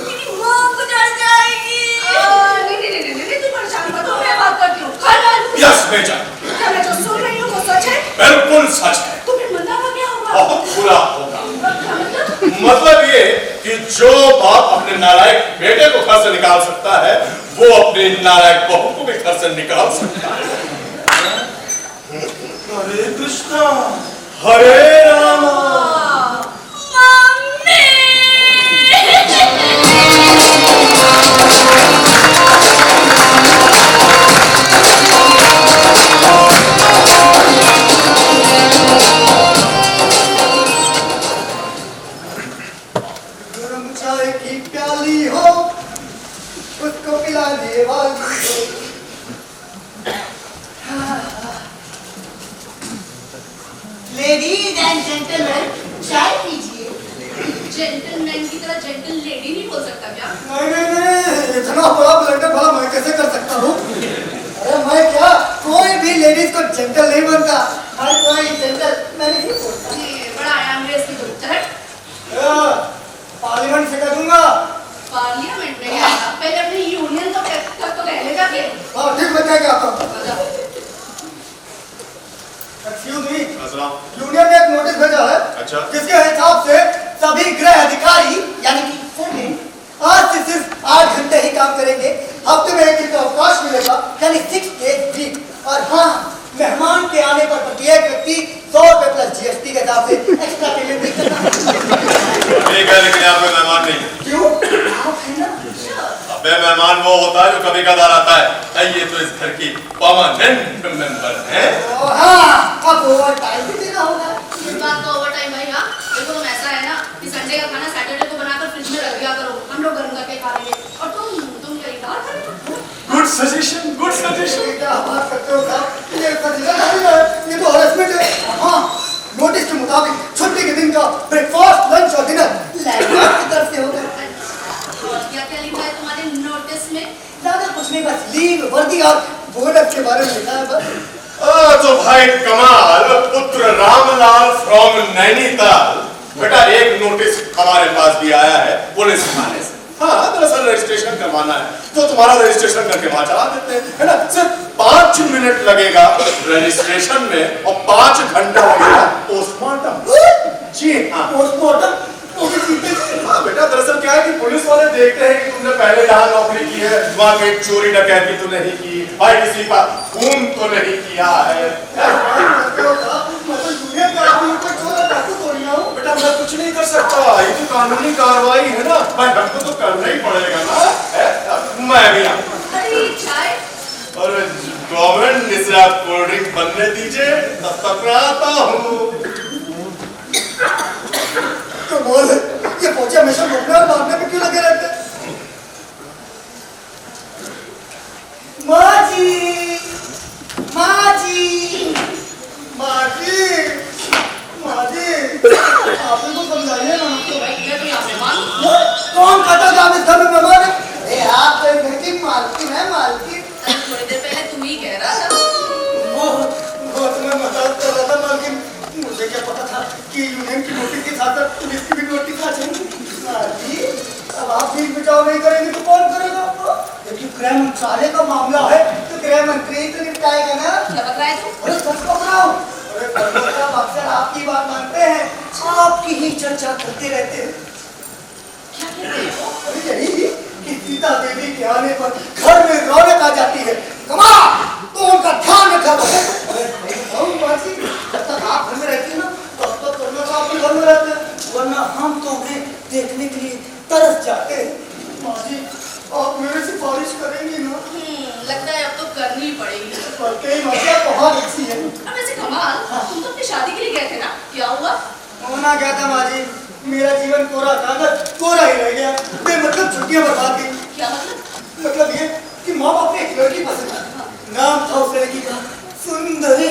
मेरी माँ गुजर जाएगी। नहीं, तुम परेशान मत हो, मैं बात करती हूँ। यस बेटा, क्या मैं जो सुन रही हूँ वो सच है? बिल्कुल सच है। तो फिर मंदा का क्या होगा? बहुत बुरा होगा। क्या मतलब? मतलब ये कि जो बाप अपने नालायक बेटे को घर से निकाल सकता है, वो अपनी नालायक बहू को भी घर से निकाल सकता है। हरे कृष्णा, हरे राम। गरम चाय की प्याली हो, उसको पिला दे वाली हो। Ladies and gentlemen, चाय पीजिए। जेंटलमैन की तरह जेंटल लेडी नहीं बोल सकता क्या? नहीं, इतना बड़ा ब्लंडर भला मैं कैसे कर सकता हूँ? अरे मैं क्या, कोई भी लेडीज को जेंटल नहीं बनता। हर कोई जेंटल मैं नहीं बोलता। ये बड़ा आया अंग्रेज की जरूरत है। पार्लियामेंट से कर दूंगा। पार्लियामेंट में क्या? पहले अपनी यूनियन तो तक तो पहले जाके। हाँ ठीक, मैं क्या आता हूँ। Excuse me, यूनियन ने एक नोटिस भेजा है। अच्छा। जिसके हिसाब से सभी गृह अधिकारी यानी कि सर्वेंट आज से सिर्फ 8 घंटे ही काम करेंगे। हफ्ते में एक दिन का अवकाश मिलेगा, यानी 6 days वीक। और हाँ, मेहमान के आने पर प्रत्येक व्यक्ति 100 रुपए प्लस जीएसटी के हिसाब से एक्स्ट्रा पेमेंट भी करना। ठीक है, लेकिन यहाँ पे मेहमान नहीं। क्यों? आप है ना? अबे मेहमान वो होता है जो कभी कदार आता है। ये तो इस घर की परमानेंट मेंबर है। हाँ, अब ओवर टाइम भी देना होगा। इस बात तो ओवर टाइम भाई। हाँ देखो, तुम ऐसा है ना कि संडे का खाना सैटरडे को बनाकर फ्रिज में रख दिया करो, हम लोग गर्म करके खा लेंगे। और तुम क्या इधर करेंगे? Good suggestion, good suggestion. क्या बात करते हो साहब? ये सजेशन नहीं है, ये तो हरासमेंट है। हाँ, नोटिस के मुताबिक छुट्टी के दिन का ब्रेकफास्ट, लंच और डिनर लैंडलॉर्ड की तरफ से होगा। क्या लिखा है तुम्हारे नोटिस में? ज्यादा कुछ नहीं, बस लीव, वर्दी और बोनस के बारे में लिखा है बस। तो भाई कमाल, पुत्र रामलाल फ्रॉम नैनीताल। बेटा, एक नोटिस हमारे पास भी आया है पुलिस थाने से। हाँ, दरअसल रजिस्ट्रेशन करवाना है, तो तुम्हारा रजिस्ट्रेशन करके वहां चला देते हैं, है ना? सिर्फ 5 मिनट लगेगा रजिस्ट्रेशन में और 5 घंटा लगेगा पोस्टमार्टम। जी हाँ, पोस्टमार्टम। हाँ बेटा, दरअसल क्या है कि पुलिस वाले देखते हैं कि तुमने पहले जहाँ नौकरी की है वहाँ कहीं चोरी डकैती तो नहीं की, भाई किसी का खून तो नहीं किया है। बेटा, मैं कुछ नहीं कर सकता, ये तो कानूनी कार्रवाई है ना। बहन को तो करना ही पड़ेगा ना। मैं भी आऊँ। अरे चाय अरे गवर्नमेंट जिसे आप कोल्ड ड्रिंक बनने दीजिए तब तक मैं आता हूँ। कमाल है, ये फौजी हमेशा लुटने और मारने पे क्यों लगे रहते हैं? माँ जी, माँ जी, माँ जी, माँ जी, आप इनको समझाइए ना। तो भाई मैं तो यहाँ मेहमान हूँ। कौन कहता कि आप इस घर में मेहमान हैं? अरे आप तो इस घर की मालकिन है, मालकिन। थोड़ी देर पहले तुम ही कह रहा था। वो तो मैं मजाक कर रहा था, मालकिन। मुझे क्या पता था कि यूनियन की नोटिस के साथ साथ पुलिस की भी नोटिस आ जाएगी। जी, अब आप बीच बचाव नहीं करेंगे तो कौन करेगा आपको? जबकि गृह मंत्रालय का मामला है तो गृह मंत्री तो निपटाएगा ना। क्या बता रहे तुम? अरे सच पकड़ाओ। अरे कर्नल साहब अक्सर आपकी बात मानते हैं, आपकी ही चर्चा करते रहते हैं। क्या कहते हो? अरे यही कि सीता देवी के आने पर घर में रौनक आ जाती है। कमाल, तो उनका ध्यान रखा करो। अरे नहीं बताऊं बाजी, जब तक आप घर में रहती है ना तब तक कर्नल साहब भी घर में रहते हैं, वरना हम तो उन्हें देखने के लिए तरस जाते हैं। बाजी, आप मेरी सिफारिश करेंगी ना? लगता है अब तो करनी ही पड़ेगी। वाकई मजा बहुत अच्छी है। अब वैसे कमाल, तुम तो अपनी शादी के लिए गए थे ना? क्या हुआ? होना क्या था माजी, मेरा जीवन कोरा कागज कोरा ही रह गया। बेमतलब छुट्टियां बर्बाद गई। क्या मतलब? मतलब ये कि माँ बाप ने एक लड़की पसंद की। नाम था उस लड़की का सुंदरी।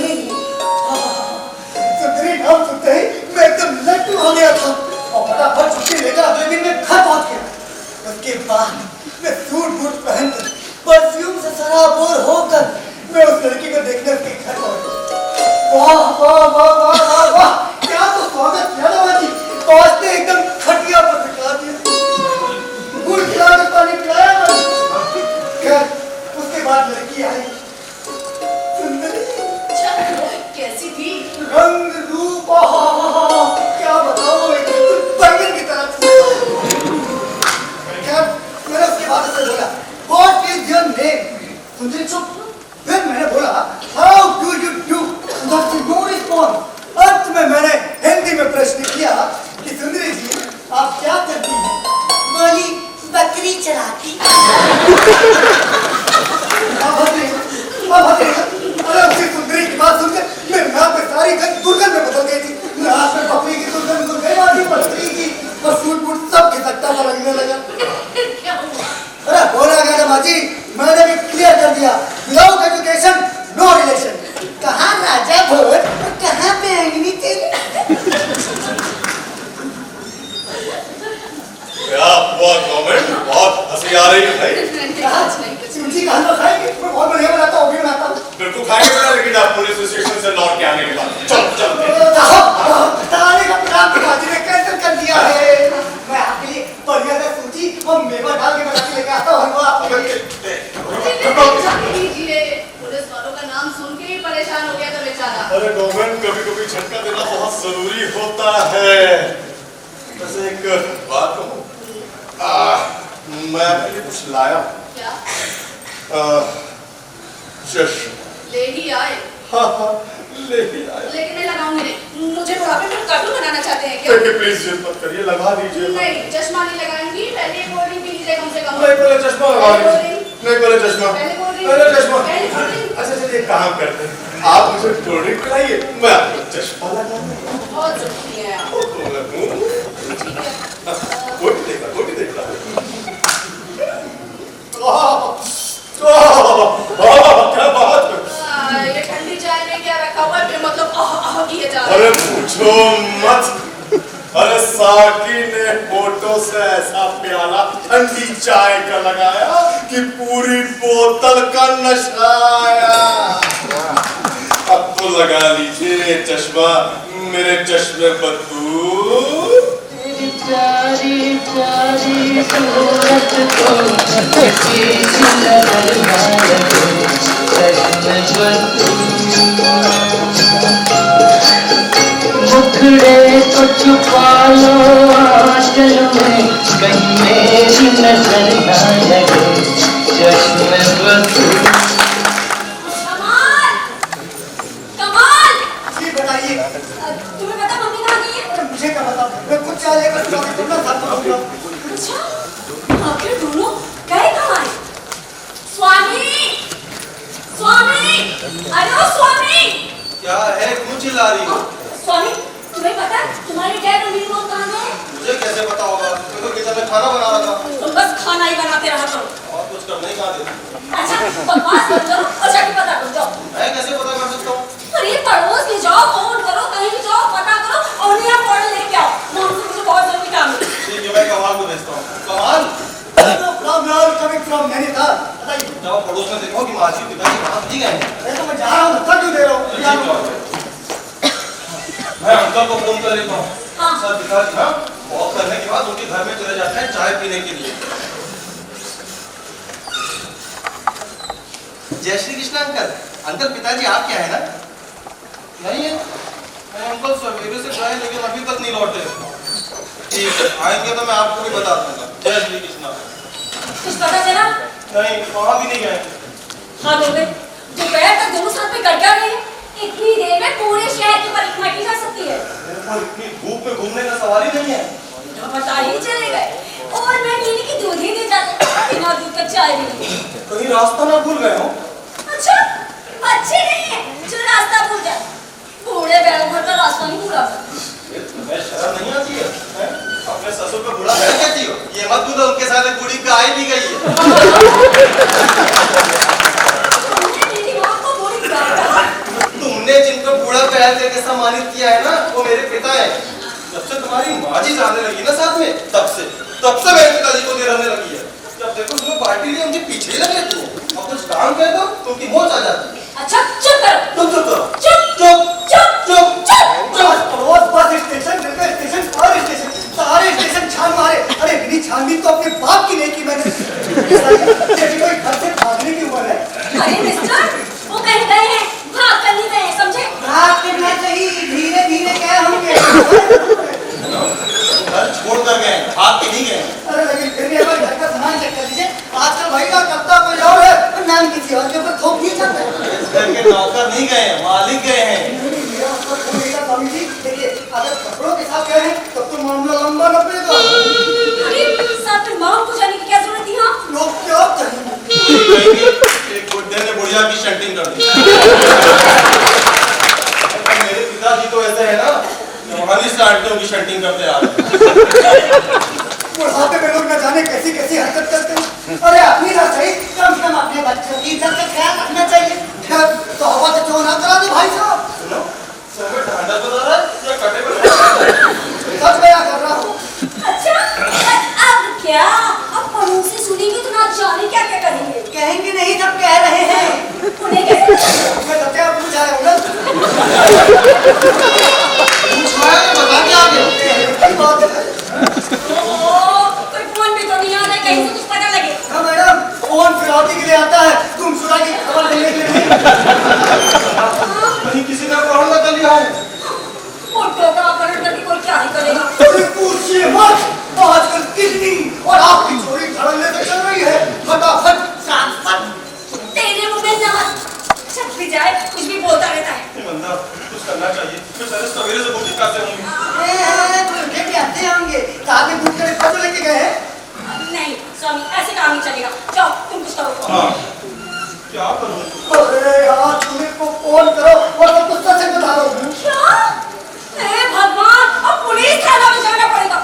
सुंदरी नाम सुनते ही मैं एकदम लट्टू हो गया था और फटाफट छुट्टी लेकर अगले दिन मैं घर पहुंच गया। उसके बाद मैं सूट बूट पहनकर परफ्यूम से सराबोर होकर मैं उस लड़की को देखने उसके घर पहुंच गया। वाह वाह वाह वाह वाह वाह, क्या तो स्वागत किया ना माँ जी। बॉस ने एकदम खटिया पर बिठा दिया, गुड़ खिला के पानी पिलाया ना। खैर उसके बाद लड़की आई, सुंदरी, कैसी थी? रंग रूप, क्या बताओ, बैंगन की तरह थी। खैर मैंने उसके बाद उससे बोला, What is your name? सुंदरी चुप। फिर मैंने बोला, How do you do? No response। अंत में मैंने हिंदी में प्रश्न किया कि सुंदरी जी आप क्या करती हैं? बोली बकरी चराती। अरे उसकी सुंदरी की बात सुनकर मेरे नाक पे सारी गंध दुर्गंध में बदल गई थी। नाक में बकरी की दुर्गंध तो गई आती, बकरी की और सूट बूट सब खिसकता हुआ लगने लगा। क्या हुआ? अरे बोला गया था बाजी, मैंने भी क्लियर कर दिया, विदाउट एजुकेशन नो रिलेशन। कहाँ राजा भोज और कहाँ बैंगनी तेरी। क्या हुआ गवर्नमेंट, बहुत हंसी आ रही है भाई। सूजी का हलवा खाएंगे, मैं बहुत बढ़िया बनाता हूँ, भी बनाता हूँ। बिल्कुल खाएंगे ना, लेकिन आप पुलिस स्टेशन से लौट के आने के बाद चल चल ताने का प्लान तो बाजी ने कैंसिल कर दिया है। मैं आपके लिए बढ़िया सा सूजी और मेवा डाल के बना के लेके आता हूँ हलवा आपके लिए। लीजिए, पुलिस वालों का नाम सुन के ही परेशान हो गया था बेचारा। अरे गवर्नमेंट कभी कभी झटका देना बहुत जरूरी होता है। वैसे एक बात कहूँ, मैं आपके लिए कुछ लाया हूँ। क्या? जश्न। ले ही आए। हाँ हाँ ले ही आया। लेकिन मैं लगाऊंगी नहीं। मुझे बुढ़ापे में कार्टून बनाना चाहते हैं क्या? देखिए प्लीज जिद मत करिए, लगा दीजिए। नहीं, चश्मा नहीं लगाएंगी। पहले कोल्ड ड्रिंक पी लीजिए कम से कम। नहीं पहले चश्मा लगा दीजिए। नहीं पहले चश्मा। पहले कोल्ड ड्रिंक। पहले चश्मा। पहले कोल्ड ड्रिंक। अच्छा चलिए एक काम करते हैं, आप मुझे कोल्ड ड्रिंक पिलाइए, मैं आपको चश्मा लगा दूँ। बहुत जरूरी है आप। ठीक है। कोई देखा क्या बात है। ये ठंडी चाय में क्या रखा हुआ है? मतलब किए जा रहा है। अरे पूछो मत, अरे साकी ने फोटो से ऐसा प्याला ठंडी चाय का लगाया कि पूरी बोतल का नशा आया। अब तो लगा लीजिए चश्मा, मेरे चश्मे बदू। प्यारी प्यारी सूरत को किसी नजर न लगे, मुखड़े को छुपा लो आंचल में, कहीं मेरी नजर न लगे, चश्मे बदू। कमाल, कमाल। जी बताइए। तुम्हें पता मम्मी कहाँ गई है? मुझे क्या पता, मैं कुछ चाय लेकर तुमने साथ में। अच्छा अरे ओ स्वामी! क्या है, क्यों चिल्ला रही हो? स्वामी, तुम्हें पता है तुम्हारे डैड और मीनू कहाँ गए? मुझे कैसे पता होगा? मैं तो किचन में खाना बना रहा था। तुम बस खाना ही बनाते रहा करो। और कुछ करने ही कहाँ देते? अच्छा, बकवास मत करो और जाके पता कर जाओ। मैं कैसे पता कर सकता हूँ? अरे पड़ोस ले जाओ, फोन करो, कहीं भी जाओ, पता करो और यहाँ फौरन लेके आओ। मॉम से मुझे बहुत जरूरी काम है। ठीक है, मैं कमाल को भेजता हूँ। कमाल? Coming from Nainital. बताइए। जाओ पड़ोस में देखो कि मासी पिताजी कहाँ नहीं गए हैं। अरे तो मैं जा रहा हूँ, धक्का क्यों दे रहा हूँ? ठीक है। मैं अंकल को फोन कर लेता हूँ। हाँ। सर पिताजी हाँ वॉक करने के बाद उनके घर में चले जाते हैं चाय पीने के लिए। जय श्री कृष्ण अंकल। अंकल पिताजी आप क्या है ना? नहीं है। मैं अंकल सवेरे से गए लेकिन अभी तक नहीं लौटे। ठीक है, आएंगे तो मैं आपको भी बता दूंगा। जय श्री कृष्ण। कुछ पता चला? नहीं, वहाँ भी नहीं गए। हाँ दोगे, दोपहर तक दोनों साथ में कर क्या रहे हैं? इतनी देर में पूरे शहर की परिक्रमा की जा सकती है। और इतनी धूप में घूमने का सवाल ही नहीं है। तो पता ही चले गए और मैं पीने की दूध ही नहीं जाते बिना दूध का चाय भी नहीं। कहीं रास्ता ना भूल गए हो? अच्छा, अच्छे नहीं है जो रास्ता भूल जाए। बूढ़े बैलों भर का रास्ता नहीं भूला। तुम्हें शर्म नहीं आती है? हैं? अपने ससुर को बूढ़ा बैल कहती हो? ये मत बोलो उनके साथ एक बूढ़ी गाय भी गई है। तुमने मेरी माँ को बूढ़ी गाय कहा? तुमने जिनको बूढ़ा बैल करके सम्मानित किया है ना वो मेरे पिता है। जब से तुम्हारी माँ जी जाने लगी ना साथ में तब से मेरे पिताजी को देर होने लगी है। जब देखो तुम्हें पार्टी लिए उनके पीछे ही लग रहती हो। अब कुछ काम कर दो तो उनकी मोच आ जाती है। अच्छा चुप करो। तुम चुप करो। चुप चुप चुप चुप चुप। पड़ोस, bus station, railway station, fire station, सारे स्टेशन छान मारे। अरे बिनी छानबीन तो अपने बाप की नहीं की मैंने। जैसे कोई घर से भागने की उम्र है। अरे मिस्टर, वो कहीं गए हैं, भाग कर नहीं गए, समझे? भाग करना चाहिए, धीरे धीरे क्या होंगे। घर छोड़ कर गए भाग के नहीं गए। अरे लेकिन फिर भी हमारे घर का सामान चेक कर लीजिए। आजकल भाई का करता कोई और है और नाम किसी और के ऊपर थोप नहीं जाता है। इस घर के नौकर नहीं गए मालिक गए हैं। मेरा मतलब वो मेरा स्वामी जी, देखिए अगर कपड़ों के साथ गए हैं तब तो मामला लंबा न पड़ेगा। अरे साथ में माँ को जाने की क्या जरूरत थी? हाँ लोग क्या कहेंगे? एक बुड्ढे ने बुढ़िया की शंटिंग कर दी। मेरे पिताजी तो ऐसे है ना जवानी से आंटियों की शंटिंग करते आ रहे। बुढ़ापे में लोग न जाने कैसी कैसी हरकत करते हैं। अरे अपनी ना सही, कम से कम अपने बच्चों की इज्जत का ख्याल रखना चाहिए। तो हवा से क्यों ना करा दो भाई साहब। सुनो सर में ढांढा बता रहा है या कटे बता सच बया कर रहा हूँ। अच्छा, अब क्या? अब पड़ोस से सुनेंगे तो ना जाने क्या क्या करेंगे। कहेंगे नहीं, जब कह रहे हैं। उन्हें कैसे? मैं तो क्या पूछ आया हूँ ना। पूछवाया तो बता के आ गए। की बात है। कोई फोन भी तो नहीं आ रहा, कहीं से कुछ पता लगे। हाँ मैडम, फोन फिरौती के लिए आता है, गुमशुदा की खबर लेने के लिए नहीं। कहीं किसी का अपहरण न कर लिया हो। फोटो का अपहरण करके कोई क्या ही करेगा। अरे पूछिए मत, आजकल किडनी और आपकी चोरी धड़ल्ले से चल रही है। फटाफट फट तेरे मुंह में नमक छप भी जाए, कुछ भी बोलता रहता है। ये बंदा कुछ करना चाहिए। बेचारे सवेरे से भूखे कासे होंगे। भूखे भी आते होंगे, साथ में पूछ कर फोटो लेके गए हैं। नहीं स्वामी, ऐसे काम नहीं चलेगा। जाओ तुम कुछ करो। हाँ क्या करूँ? अरे यार, तुम्हें को फोन करो और सब कुछ सच बता दो। क्या? हे भगवान, अब पुलिस थाना में जाना पड़ेगा।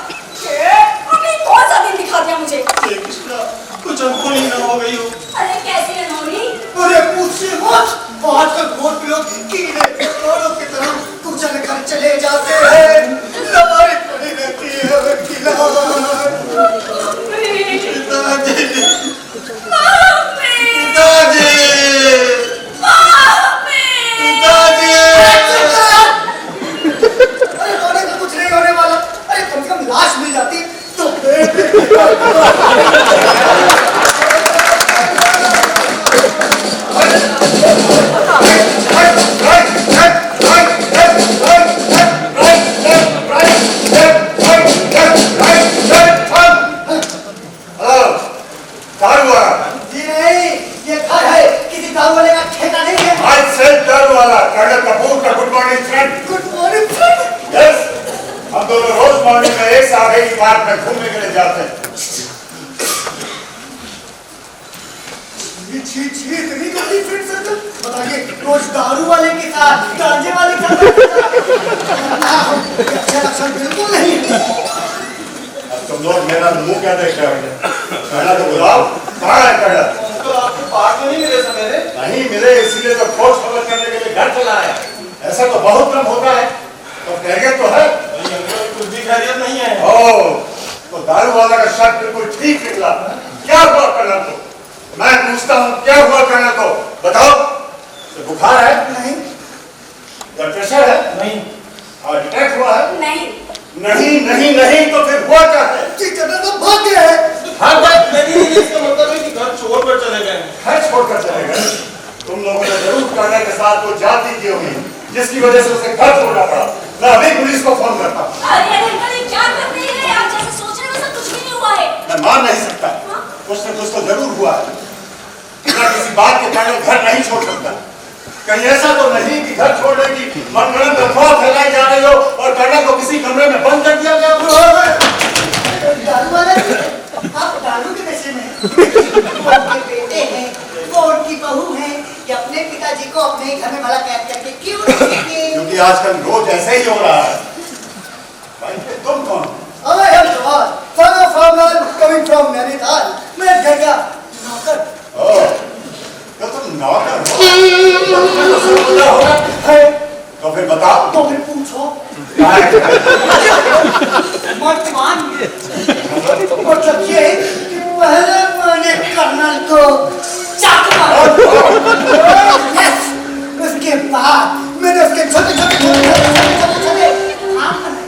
अभी कौन सा दिन दिखा दिया मुझे? हे कृष्णा कुछ अनहोनी न हो गई हो। अरे कैसी अनहोनी? अरे पूछिए मत, आजकल बहुत लोग कीड़े औरों की तरह कुचल कर चले जाते हैं। लबारी पड़ी रहती है वकीला। पिताजी मम्मी! पिताजी मम्मी! पिताजी अरे रोने से कुछ नहीं होने वाला। अरे कम से कम लाश मिल जाती तो छी छी, इतनी गंदी फ्रेंड सर्कल। बताइए, रोज दारू वाले के साथ, गांजे वाले के साथ अच्छा लक्षण बिल्कुल नहीं है। अब तुम लोग मेरा मुंह क्या देख रहे हो? कहना तो बुलाओ, कहाँ है कहना? तो आपको पार्क में नहीं मिले सवेरे? नहीं मिले, इसीलिए तो खोज खबर करने के लिए घर चला है। ऐसा तो बहुत कम होता है, तो खैरियत तो है? नहीं अंकल, कुछ भी खैरियत नहीं है। ओ, तो दारू वाला का शक बिल्कुल ठीक निकला। क्या हुआ करना तो? मैं पूछता हूँ, क्या हुआ करना तो? बताओ। तो बुखार है? नहीं। ब्लड प्रेशर है? नहीं। हार्ट अटैक हुआ है? नहीं। नहीं नहीं नहीं, तो फिर हुआ क्या है? ठीक है, तो भाग गया है। हाँ बस नहीं, इसका मतलब है कि घर छोड़कर चले गए हैं। घर छोड़कर चले गए। तुम लोगों ने जरूर करने के साथ कोई जाति की होगी, जिसकी वजह से उसे घर छोड़ना पड़ा। मैं अभी पुलिस को फोन करता हूँ। अरे अंकल, ये क्या कर रहे हैं आप? जैसे सोच रहे हैं वैसा कुछ भी नहीं हुआ है। मैं मान नहीं सकता, कुछ न कुछ तो जरूर हुआ है। मैं किसी बात के कारण घर नहीं छोड़ सकता। कहीं ऐसा तो नहीं कि घर छोड़ने की मनगढ़ंत अफवाह फैलाई जा रही हो और कर्नल को किसी कमरे में बंद कर दिया गया हो। दारू वाला, आप दारू के नशे में वो उनके बेटे हैं, वो उनकी बहू है, कि अपने पिताजी को अपने घर में भला कैद करके क्यों नहीं देंगे? क्योंकि आजकल रोज ऐसे ही हो रहा है। भाई तुम कौन? I am Jawad, son of farmer coming from Nainital. मैं घर का नौकर। तो तुम नौकर हो? है। तो फिर बताओ। तो फिर पूछो। मर्दमान। मतलब ये कि पहले मैंने कर्नल को चाकू मारा। Yes, उसके बाद मैंने उसके छोटे छोटे काम बनाए।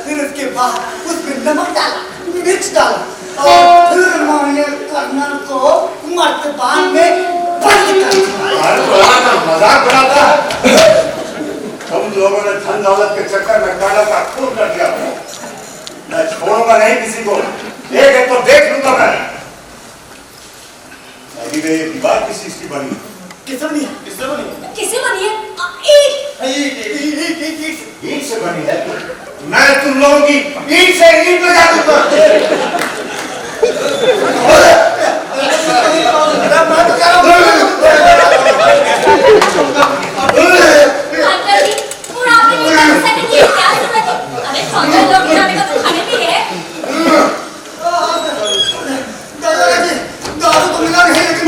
फिर उसके बाद उसमें नमक डाला, मिर्च डाला और फिर मैंने कर्नल को मर्दबान में बंद कर दिया। मजाक बनाता है। तुम लोगों ने धन दौलत के चक्कर में कर्नल का खून कर दिया। मैं छोड़ूंगा नहीं किसी को, एक तो देख लूंगा मैं। अभी ये दीवार किस चीज की बनी? किससे बनी? किससे बनी? किससे बनी है? ईंट से बनी है। मैं तुम लोगों की ईंट से ईंट लगा दूंगा। अंकल जी, और आपने मुझे सेकंड की क्या जरूरत है? अरे खाने लोग जाने का तो खाने भी है। दादाजी, दारू तो मिला नहीं लेकिन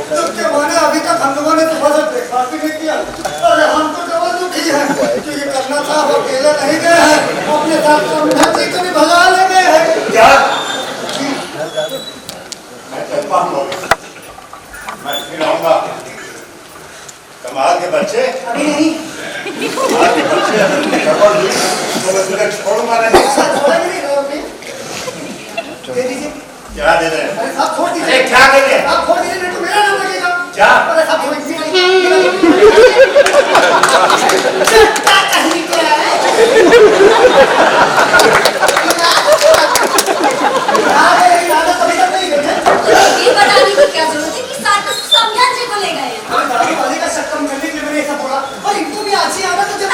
तो क्या माने अभी तक हम लोगों ने सुबह से ब्रेकफास्ट भी नहीं किया। अरे हम तो डबल दुखी हैं क्योंकि करना था वो अकेले नहीं गए हैं, अपने साथ समझा जी को भी भगा ले गए हैं। क्या? मैं चलता हूँ, मैं फिर आऊंगा। कमाल के बच्चे, अभी नहीं। कमाल के बच्चे अगर तुम खबर हुई तो मैं तुझे छोड़ूंगा नहीं। छोड़ा नहीं रहोगे? दे दीजिए। क्या दे रहे हैं? अरे साहब छोड़ दीजिए। अरे क्या दे रहे? आप छोड़ दीजिए, नहीं तो मेरा नाम लगेगा। क्या? अरे साहब छोड़ दीजिए। क्या कहने क्या है? इरादा कभी तक नहीं गई है। ये बताने की क्या जरूरत है कि साथ में समझा जी को ले गए हैं? दारू वाले का शक कम करने के लिए मैंने ऐसा बोला और इनको भी आज ही आना तो जब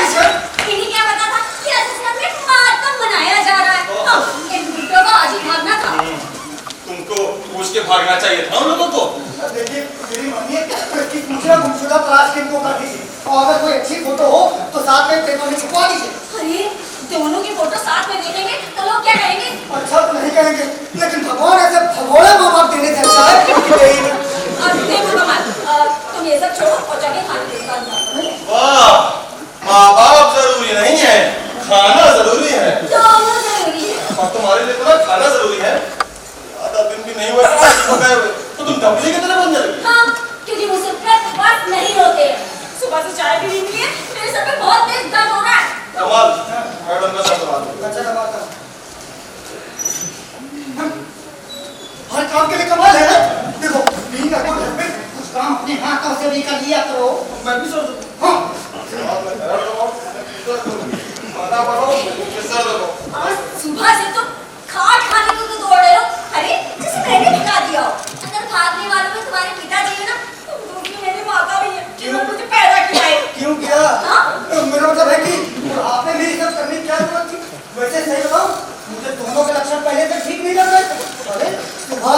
इन्हें क्या पता था कि राजस्थान में मातम मनाया जा रहा है? इन बुड्ढों को आज ही भागना था। तुमको पूछ के भागना चाहिए था उन लोगों को। देखिए मेरी मम्मी इसकी पूछना गुमशुदा तलाश के इनको कर दीजिए और अगर कोई अच्छी फोटो हो तो साथ में पेपर में छुपवा दीजिए। अरे दोनों की फोटो साथ में देखेंगे तो लोग क्या कहेंगे? अच्छा तो नहीं कहेंगे, लेकिन भगवान ऐसे भगोड़े माँ बाप देने से अच्छा है कि यही नहीं। अब देखो कमाल, तुम ये सब छोड़ो और जाके खाने के पास जाओ। वाह, माँ बाप जरूरी नहीं है, खाना जरूरी है। दोनों जरूरी है। और तुम्हारे लिए तो खाना जरूरी है। आधा दिन भी नहीं हुआ तो तुम डबली की तरह बन जाओगे। हाँ, क्योंकि मुझसे ब्रेकफास्ट नहीं होते। सुबह से चाय भी नहीं मिली है, मेरे सर पे बहुत तेज दर्द हो रहा है। कमाल, मैडम का सब बात। अच्छा दबा कर। हर काम के लिए कमाल है ना? देखो बीइंग अ गुड हस्बैंड कुछ काम अपने हाथों से भी कर लिया करो। मैं भी सोच हाँ और सुबह से तो खाट खाने को तो दौड़ रहे हो। अरे जैसे मैंने बता दिया हो, अगर भागने वालों में तुम्हारे पिताजी है ना, तो दूसरी मेरी माता भी है जिन्होंने मुझे पैदा किया है। क्यों किया? मेरा मतलब है कि आपने मेरी सब करने की क्या जरूरत थी? वैसे सही बताऊं, मुझे दोनों के लक्षण पहले से ठीक नहीं लग रहे थे। अरे सुबह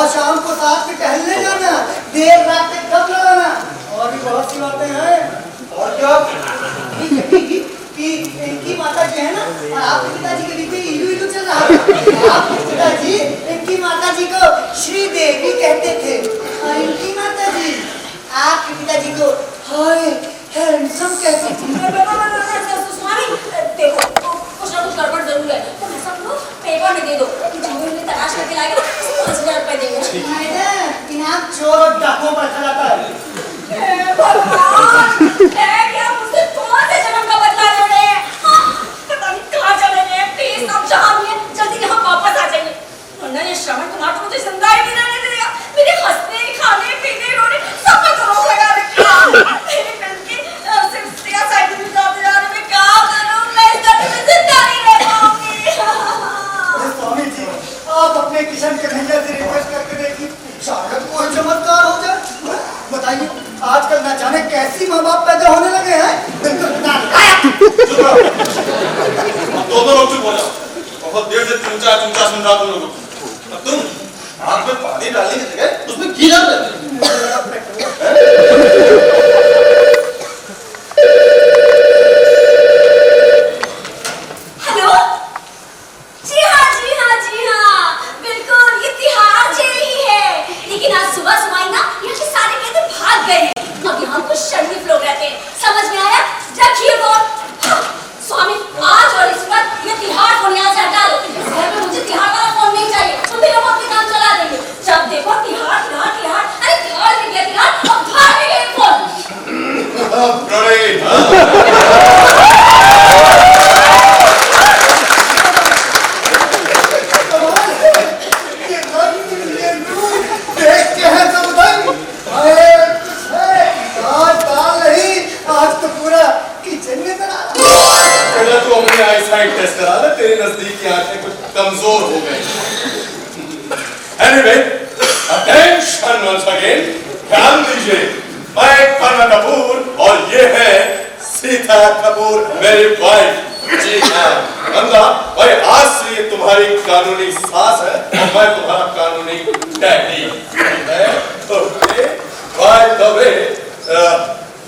आपके पिताजी इनकी माता जी को श्रीदेवी कहते थे और इनकी माता जी आपके पिताजी को हाय हैंडसम कहते थे। स्वामी देखो कुछ ना कुछ गड़बड़ जरूर है, तो ऐसा करो पेपर में दे दो, जो इन्हें तलाश करके लाएगा उसको 5,000 रुपए देंगे। मैडम इनाम चोर और डाकुओं पर चलाता है। भगवान क्या मुझसे कौन से जन्म का बदला ले रहे हैं? पता नहीं कहाँ चले गए, प्लीज समझाइए, जल्दी यहाँ वापस आ जाइए, वरना ये श्रवण कुमार तो मुझे जिंदा ही नहीं रहने देगा। मेरे हंसने खाने पीने रोने सब पे तो रोक लगा रखा। मेरी फिल्म की साइड में जाते जा रहे, मैं क्या करूं? मैं इस धरती में जिंदा नहीं रह पाऊंगी। स्वामी जी आप अपने किशन कन्हैया से रिक्वेस्ट करके देखिए, शायद कोई चमत्कार हो जाए। बताइए आजकल ना जाने कैसी माँ बाप पैदा होने लगे हैं। दोनों लोग चुप हो जाओ, बहुत देर से चूचा चूचा सुन रहा तुम लोगों को। अब तुम आग में पानी डालने की जगह उसमें घी डाल देते हेलो जी हाँ बिल्कुल ये तिहाड़ जेल ही है, लेकिन आज सुबह सुबह ना यहाँ के सारे कैदी भाग गए हैं। अब यहाँ कुछ शर्मिक लोग रहते हैं, समझ में आया? रखिए फोन। हाँ, स्वामी आज और इस वक्त ये तिहाड़ फोन यहाँ से हटा दो। इस घर में मुझे तिहाड़ वाला फोन नहीं चाहिए, तो फिर हम अपने काम चला देंगे। जब देखो तिहाड़ अरे तिहाड़ में गया तिहाड़, अब भाग में गए फोन। देख के है तो बताइए। आज दाल नहीं, आज तो पूरा किचन में बना। पहले तो अपनी आई साइट टेस्ट करा ले, तेरी नजदीक की आंखें कुछ कमजोर हो गई। Anyway, attention once again, ध्यान दीजिए, मैं करणा कपूर और ये है सीता कपूर मेरी वाइफ। जी हाँ नंदा भाई, आज से ये तुम्हारी कानूनी सास है और मैं तुम्हारा कानूनी डैडी है। ओके बाय द वे,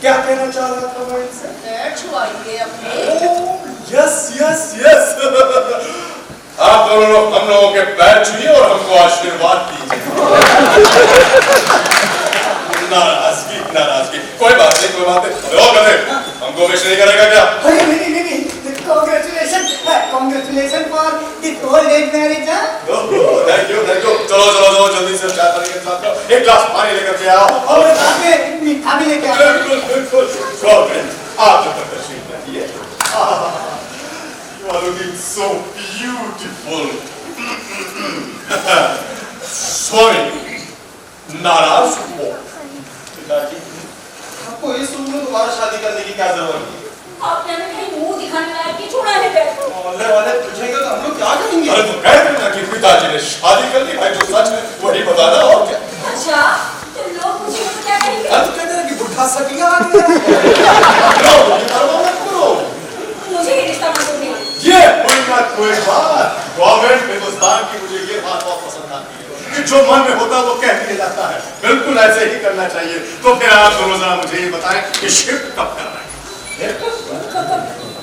क्या कहना चाह रहा था मैं इनसे? पैर छुआइए अपने। यस यस यस आप दोनों लोग हम लोगों के पैर छुइए और हमको आशीर्वाद दीजिए। नाराजगी कोई बात नहीं और कहते हमको विश नहीं करेगा क्या? नहीं congratulation for the old marriage. Thank you चलो जल्दी से चाय पानी के साथ एक ग्लास पानी लेकर के आओ और साथ में मीठा भी लेके आओ। बिल्कुल आप जब तक तशरीफ रखिए। You are looking so beautiful. स्वामी नाराज हो पिताजी, आपको इस उम्र में दोबारा शादी करने की क्या जरूरत है? आपने हमें कहीं मुंह दिखाने लायक की छोड़ा है क्या? मोहल्ले वाले पूछेंगे तो हम लोग क्या कहेंगे? अरे तो कह देना कि पिताजी ने शादी कर ली, भाई जो सच है वही बताना और क्या। अच्छा तो लोग पूछेंगे तो क्या कहेंगे? अरे तो कहते हैं कि बुढ़ा सटिया आ गया। मुझे ये रिश्ता मंजूर नहीं। ये कोई बात, गवर्नमेंट हिंदुस्तान की मुझे ये बात बहुत पसंद आती है कि जो मन में होता है वो कह दिया जाता है, बिल्कुल ऐसे ही करना चाहिए। तो फिर आप दोनों जरा मुझे ये बताएं कि शिफ्ट कब कर रहे हैं?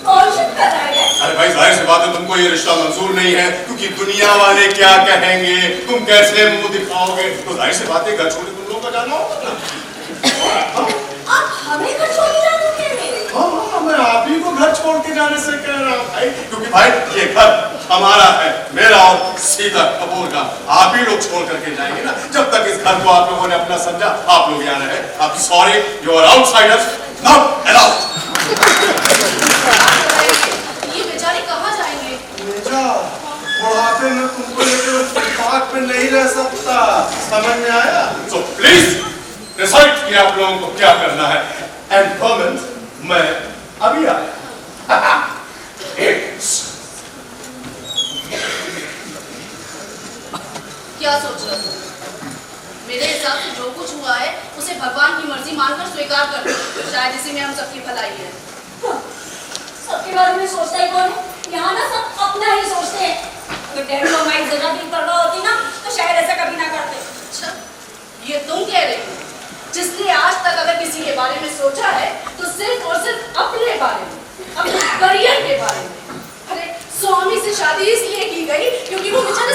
कौन शिफ्ट कर रहा है? अरे भाई जाहिर सी बात है तुमको ये रिश्ता मंजूर नहीं है, क्योंकि दुनिया वाले क्या कहेंगे, तुम कैसे मुंह दिखाओगे, तो जाहिर सी बात है घर छोड़ तुम लोगों को जाना होगा ना। आप हमें घर छोड़ के जाने के लिए? हाँ, मैं आप ही को घर छोड़ के जाने से कह रहा हूँ भाई, क्योंकि भाई ये घर हमारा है, मेरा और सीता कपूर का। आप ही लोग छोड़ करके जाएंगे ना, जब तक इस घर को आप लोगों ने अपना समझा आप लोग यहाँ रहे। आप sorry, you are outsiders, not allowed. ये बेचारे कहाँ जाएंगे? बेटा, बुढ़ापे में तुमको लेकर फुटपाथ पे नहीं रह सकता, समझ में आया? So please डिसाइड कि आप लोगों को क्या करना है, एंड परमेंट मैं अभी आया। क्या सोच रहे हो? मेरे हिसाब से जो कुछ हुआ है उसे भगवान की मर्जी मानकर स्वीकार कर दो, शायद इसी में हम सबकी भलाई है। सबके बारे में सोचता ही कौन है? यहाँ ना सब अपना ही सोचते हैं। अगर डैड को हमारी जगह भी परवाह होती ना तो शायद ऐसा कभी ना करते। अच्छा, ये तुम कह रही हो जिसने आज तक अगर किसी के बारे में सोचा है तो सिर्फ और सिर्फ अपने बारे में, अपने करियर के बारे में। अरे स्वामी से शादी इसलिए की गई क्योंकि वो बेचारे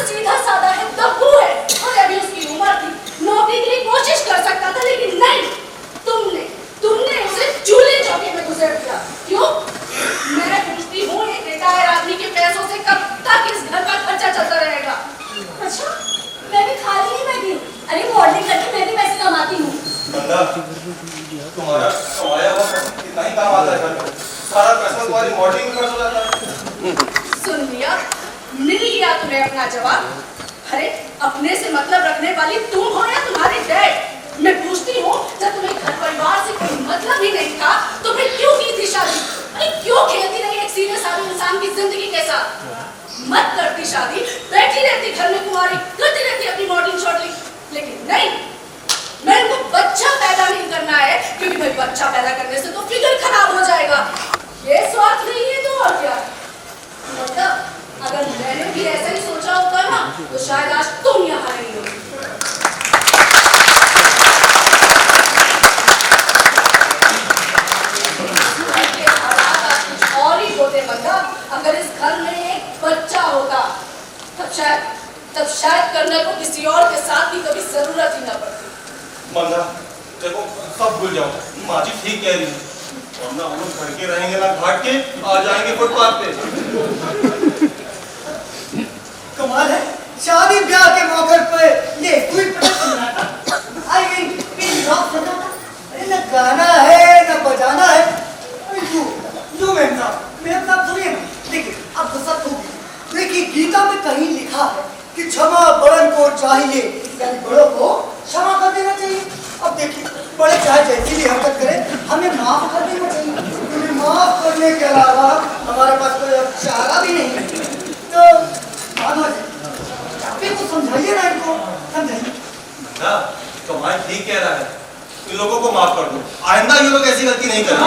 तुम्हें अपना जवाब? अरे अपने से मतलब रखने वाली तुम हो या तुम्हारे डैड? मैं पूछती हूँ, जब तुम्हें घर परिवार से कोई मतलब ही नहीं था तो फिर क्यों की थी शादी? अरे क्यों खेलती रही एक सीधे साधे इंसान की जिंदगी के साथ? मत करती शादी, बैठी रहती घर में कुंवारी, करती रहती अपनी मॉडलिंग शॉडलिंग। लेकिन नहीं, मेरे को बच्चा पैदा नहीं करना है, क्योंकि भाई बच्चा पैदा करने से तो फिगर खराब हो जाएगा। ये स्वार्थ नहीं है तो और क्या? मतलब अगर मैंने भी ऐसा ही सोचा होता ना तो शायद आज तुम यहाँ नहीं होती। और ही होते बंदा, अगर इस घर में एक बच्चा होता तब शायद करने को किसी और के साथ भी कभी जरूरत ही न पड़ती। मंदा देखो सब भूल जाओ, माँ जी ठीक कह रही है। और ना हम लोग घर के रहेंगे ना घाट के, आ जाएंगे फुटपाथ पे। कमाल है, शादी ब्याह के मौके पे ये कोई पता आई मीन पिन ड्रॉप करना था। अरे न गाना है न बजाना है। जो मैम साहब सुनिए, देखिए अब गुस्सा तो देखिए, गीता में कहीं लिखा है कि क्षमा बड़न को चाहिए, यानी बड़ों को क्षमा कर देना चाहिए। अब देखिए, बड़े चाहे जैसी भी हरकत करें, हमें माफ कर देना चाहिए, क्योंकि माफ करने के अलावा हमारे पास कोई और चारा भी नहीं है। तो मानो जी, तो समझाइए ना इनको, समझाइए ना। तो भाई ठीक कह रहा है, इन लोगों को माफ कर दो, आइंदा ये लोग ऐसी गलती नहीं करेंगे।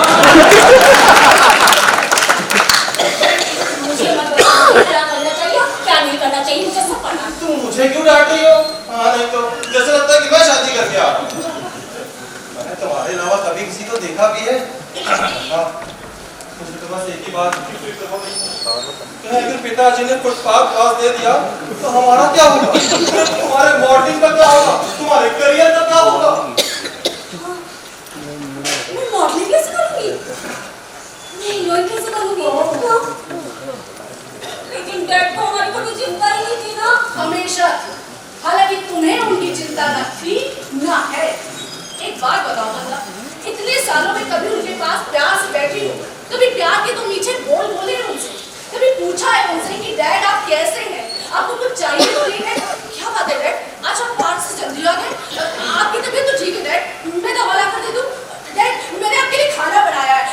मुझे मत बताओ क्या करना चाहिए क्या नहीं करना चाहिए, मुझे सब पता है। तुम मुझे क्यों डांट रही हो? हाँ नहीं तो जैसे लगता है कि मैं शादी करके आ रहा हूँ। मैंने तुम्हारे अलावा कभी किसी को देखा भी है? हाँ, मुझे तो बस एक ही बात की फिक्र हो गई कि अगर पिताजी ने फुटपाथ पास दे दिया तो हमारा क्या होगा? तुम्हारे मॉडलिंग का क्या होगा? तुम्हारे करियर का क्या होगा? मैं मॉडलिंग कैसे करूंगी? मैं हीरोइन कैसे करूंगी? लेकिन डैड को हमारी कोई चिंता ही नहीं थी ना। हमेशा थी, हालांकि तुम्हें उनकी चिंता न थी न है। एक बात बताओ बंदा, इतने सालों में कभी उनके पास प्यार से बैठी हो, कभी प्यार के तुम नीचे बोले उनसे, कभी पूछा है उनसे कि डैड आप कैसे हैं, आपको कुछ चाहिए तो नहीं है? क्या बात है डैड, आज आप पार्क से जल्दी आ गए, आपकी तबीयत तो ठीक है डैड, मैं दवा ला कर दे दूं? डैड मैंने आपके लिए खाना बनाया है,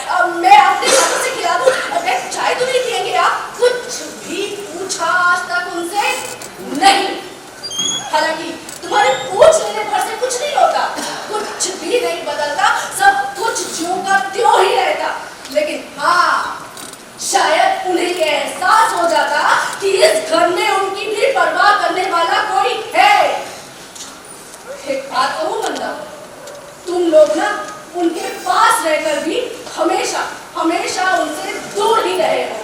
मैं अपने हाथों से खिला दूं? डैड चाय तो नहीं पिएंगे आप? कुछ भी पूछा आज तक उनसे? नहीं। हालांकि तुम्हारे पूछ लेने भर से कुछ नहीं होता, कुछ भी नहीं बदलता, सब कुछ ज्यों का त्यों ही रहता। लेकिन हाँ, शायद उन्हें ये एहसास हो जाता कि इस घर में उनकी भी परवाह करने वाला कोई है। एक बात कहूं बंदा, तुम लोग ना उनके पास रहकर भी हमेशा हमेशा उनसे दूर ही रहे हो।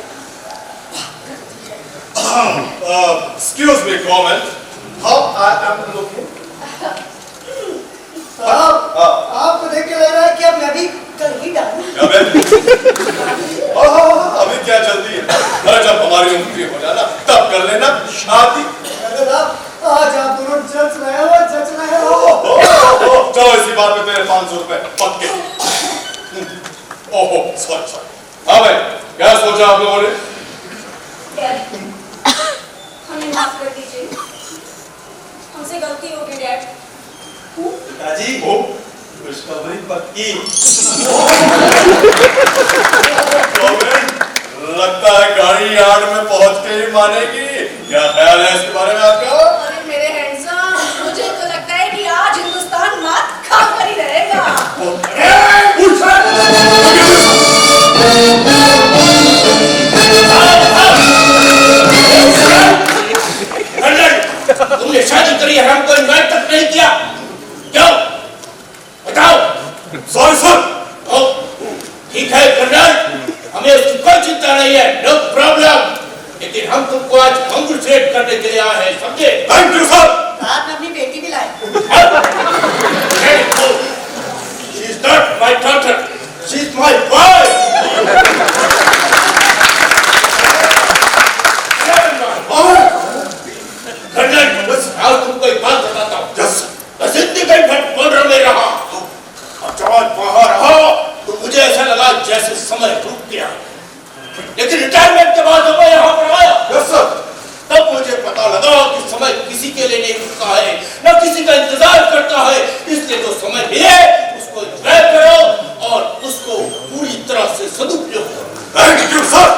Excuse me, comment. How I am looking? साहब, आपको देख के लग रहा है कि अब मैं भी कर ही डालूं। अभी क्या जल्दी है? अरे जब हमारी उम्र हो जाना तब कर लेना शादी। अरे साहब, आज आप दोनों जच रहे हो। चलो इसी बात पे तेरे 500 रुपए पक्के। ओहो सॉरी। हाँ भाई, क्या सोचा आप लोगों ने? हमें माफ कर दीजिए, हमसे गलती हो गई डैड। पिताजी खुशखबरी पक्की। लगता है गाड़ी यार्ड में पहुंच के ही मानेगी। क्या ख्याल है इसके बारे में आपका? अरे मेरे हैंडसम, मुझे तो लगता है कि आज हिंदुस्तान मात खा कर ही रहेगा। तुमने शादी करी है, हमको इनवाइट तक नहीं किया, क्यों बताओ? Sorry sir. ठीक है कर्नल, हमें उसकी कोई चिंता नहीं है, नो प्रॉब्लम, लेकिन हम तुमको आज कांग्रेचुलेट करने के लिए आए हैं, समझे? Thank you sir. साथ में अपनी बेटी भी लाए। She is not my daughter, she is my wife. Colonel, बस आओ तुमको एक बात बताता हूँ। जिंदगी भर बॉर्डर में रहा और जब वहां रहा तो मुझे ऐसा लगा जैसे समय रुक गया, लेकिन रिटायरमेंट के बाद जब मैं यहाँ पर आया तब मुझे पता पता लगाओ कि समय किसी के लिए नहीं रुकता है, न किसी का इंतजार करता है। इसलिए जो समय मिले उसको एंजॉय करो और उसको पूरी तरह से सदुपयोग करो। Thank you sir.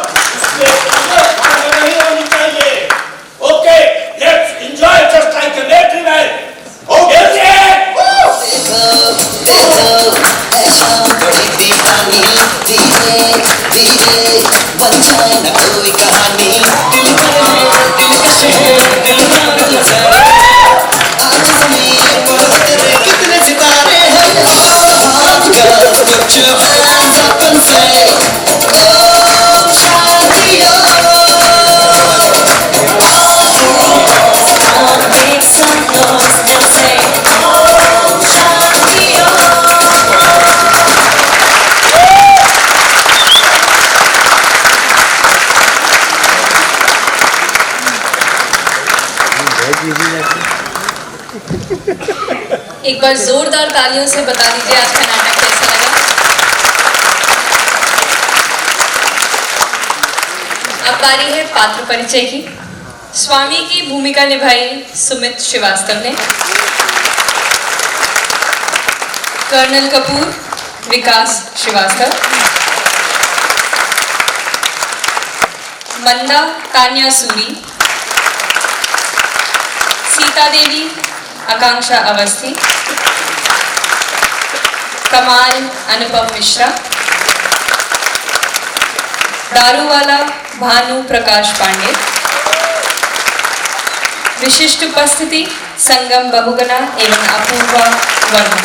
नहीं होनी चाहिए। Okay, let's enjoy just like a military man. Okay बड़ी दीवानी धीरे धीरे बन जाए न कोई कहानी। दिल दिलकश है दिल आज जमीन पर तेरे कितने सितारे हैं। Put your hands up and say Om Shanti Om. Make some noise and say Om Shanti एक बार जोरदार तालियों से बता दीजिए आज का नाटक कैसा लगा। अब बारी है पात्र परिचय की। स्वामी की भूमिका निभाई सुमित श्रीवास्तव ने। कर्नल कपूर विकास श्रीवास्तव। मंदा तान्या सूरी। सीता देवी आकांक्षा अवस्थी। कमाल अनुपम मिश्रा। दारूवाला भानु प्रकाश पांडे। विशिष्ट उपस्थिति संगम बहुगुणा एवं अपूर्वा वर्मा।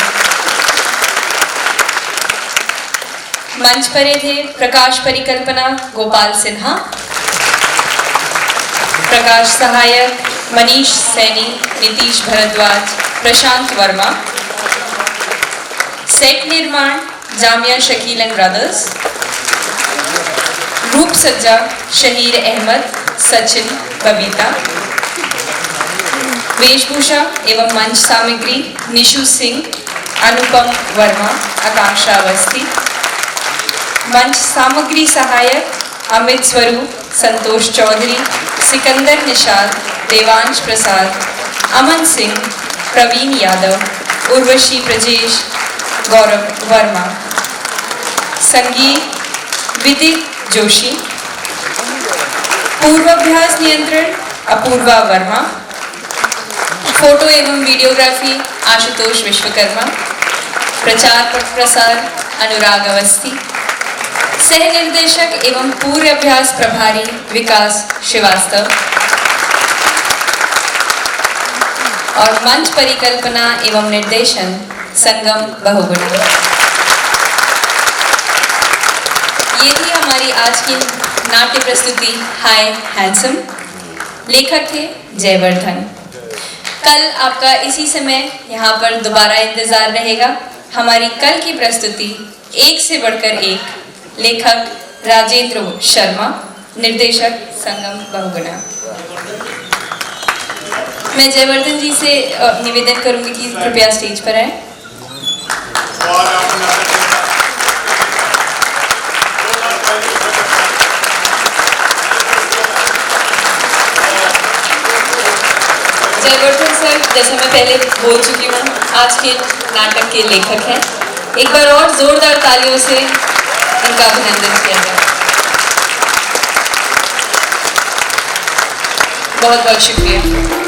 मंच पर थे प्रकाश परिकल्पना गोपाल सिन्हा। प्रकाश सहायक मनीष सैनी, नीतीश भारद्वाज, प्रशांत वर्मा। सेट निर्माण जामिया शकील एंड ब्रदर्स। रूप सज्जा शहीर अहमद, सचिन, बबीता। वेशभूषा एवं मंच सामग्री निशु सिंह, अनुपम वर्मा, आकांक्षा अवस्थी। मंच सामग्री सहायक अमित स्वरूप, संतोष चौधरी, सिकंदर निषाद, देवांश प्रसाद, अमन सिंह, प्रवीण यादव, उर्वशी ब्रजेश, गौरव वर्मा। संगीत विदित जोशी। पूर्वाभ्यास नियंत्रण अपूर्वा वर्मा। फोटो एवं वीडियोग्राफी आशुतोष विश्वकर्मा। प्रचार प्रसार अनुराग अवस्थी। सह निर्देशक एवं पूर्वाभ्यास प्रभारी विकास श्रीवास्तव। और मंच परिकल्पना एवं निर्देशन संगम बहुगुणा। ये थी हमारी आज की नाट्य प्रस्तुति हाय हैंडसम। लेखक थे जयवर्धन। कल आपका इसी समय यहाँ पर दोबारा इंतजार रहेगा। हमारी कल की प्रस्तुति एक से बढ़कर एक। लेखक राजेंद्र शर्मा, निर्देशक संगम बहुगुणा। मैं जयवर्धन जी से निवेदन करूंगी कि कृपया स्टेज पर आए। जयवर्धन सर, जैसा मैं पहले बोल चुकी हूँ, आज के नाटक के लेखक हैं। एक बार और जोरदार तालियों से उनका अभिनंदन किया जाए। बहुत बहुत शुक्रिया।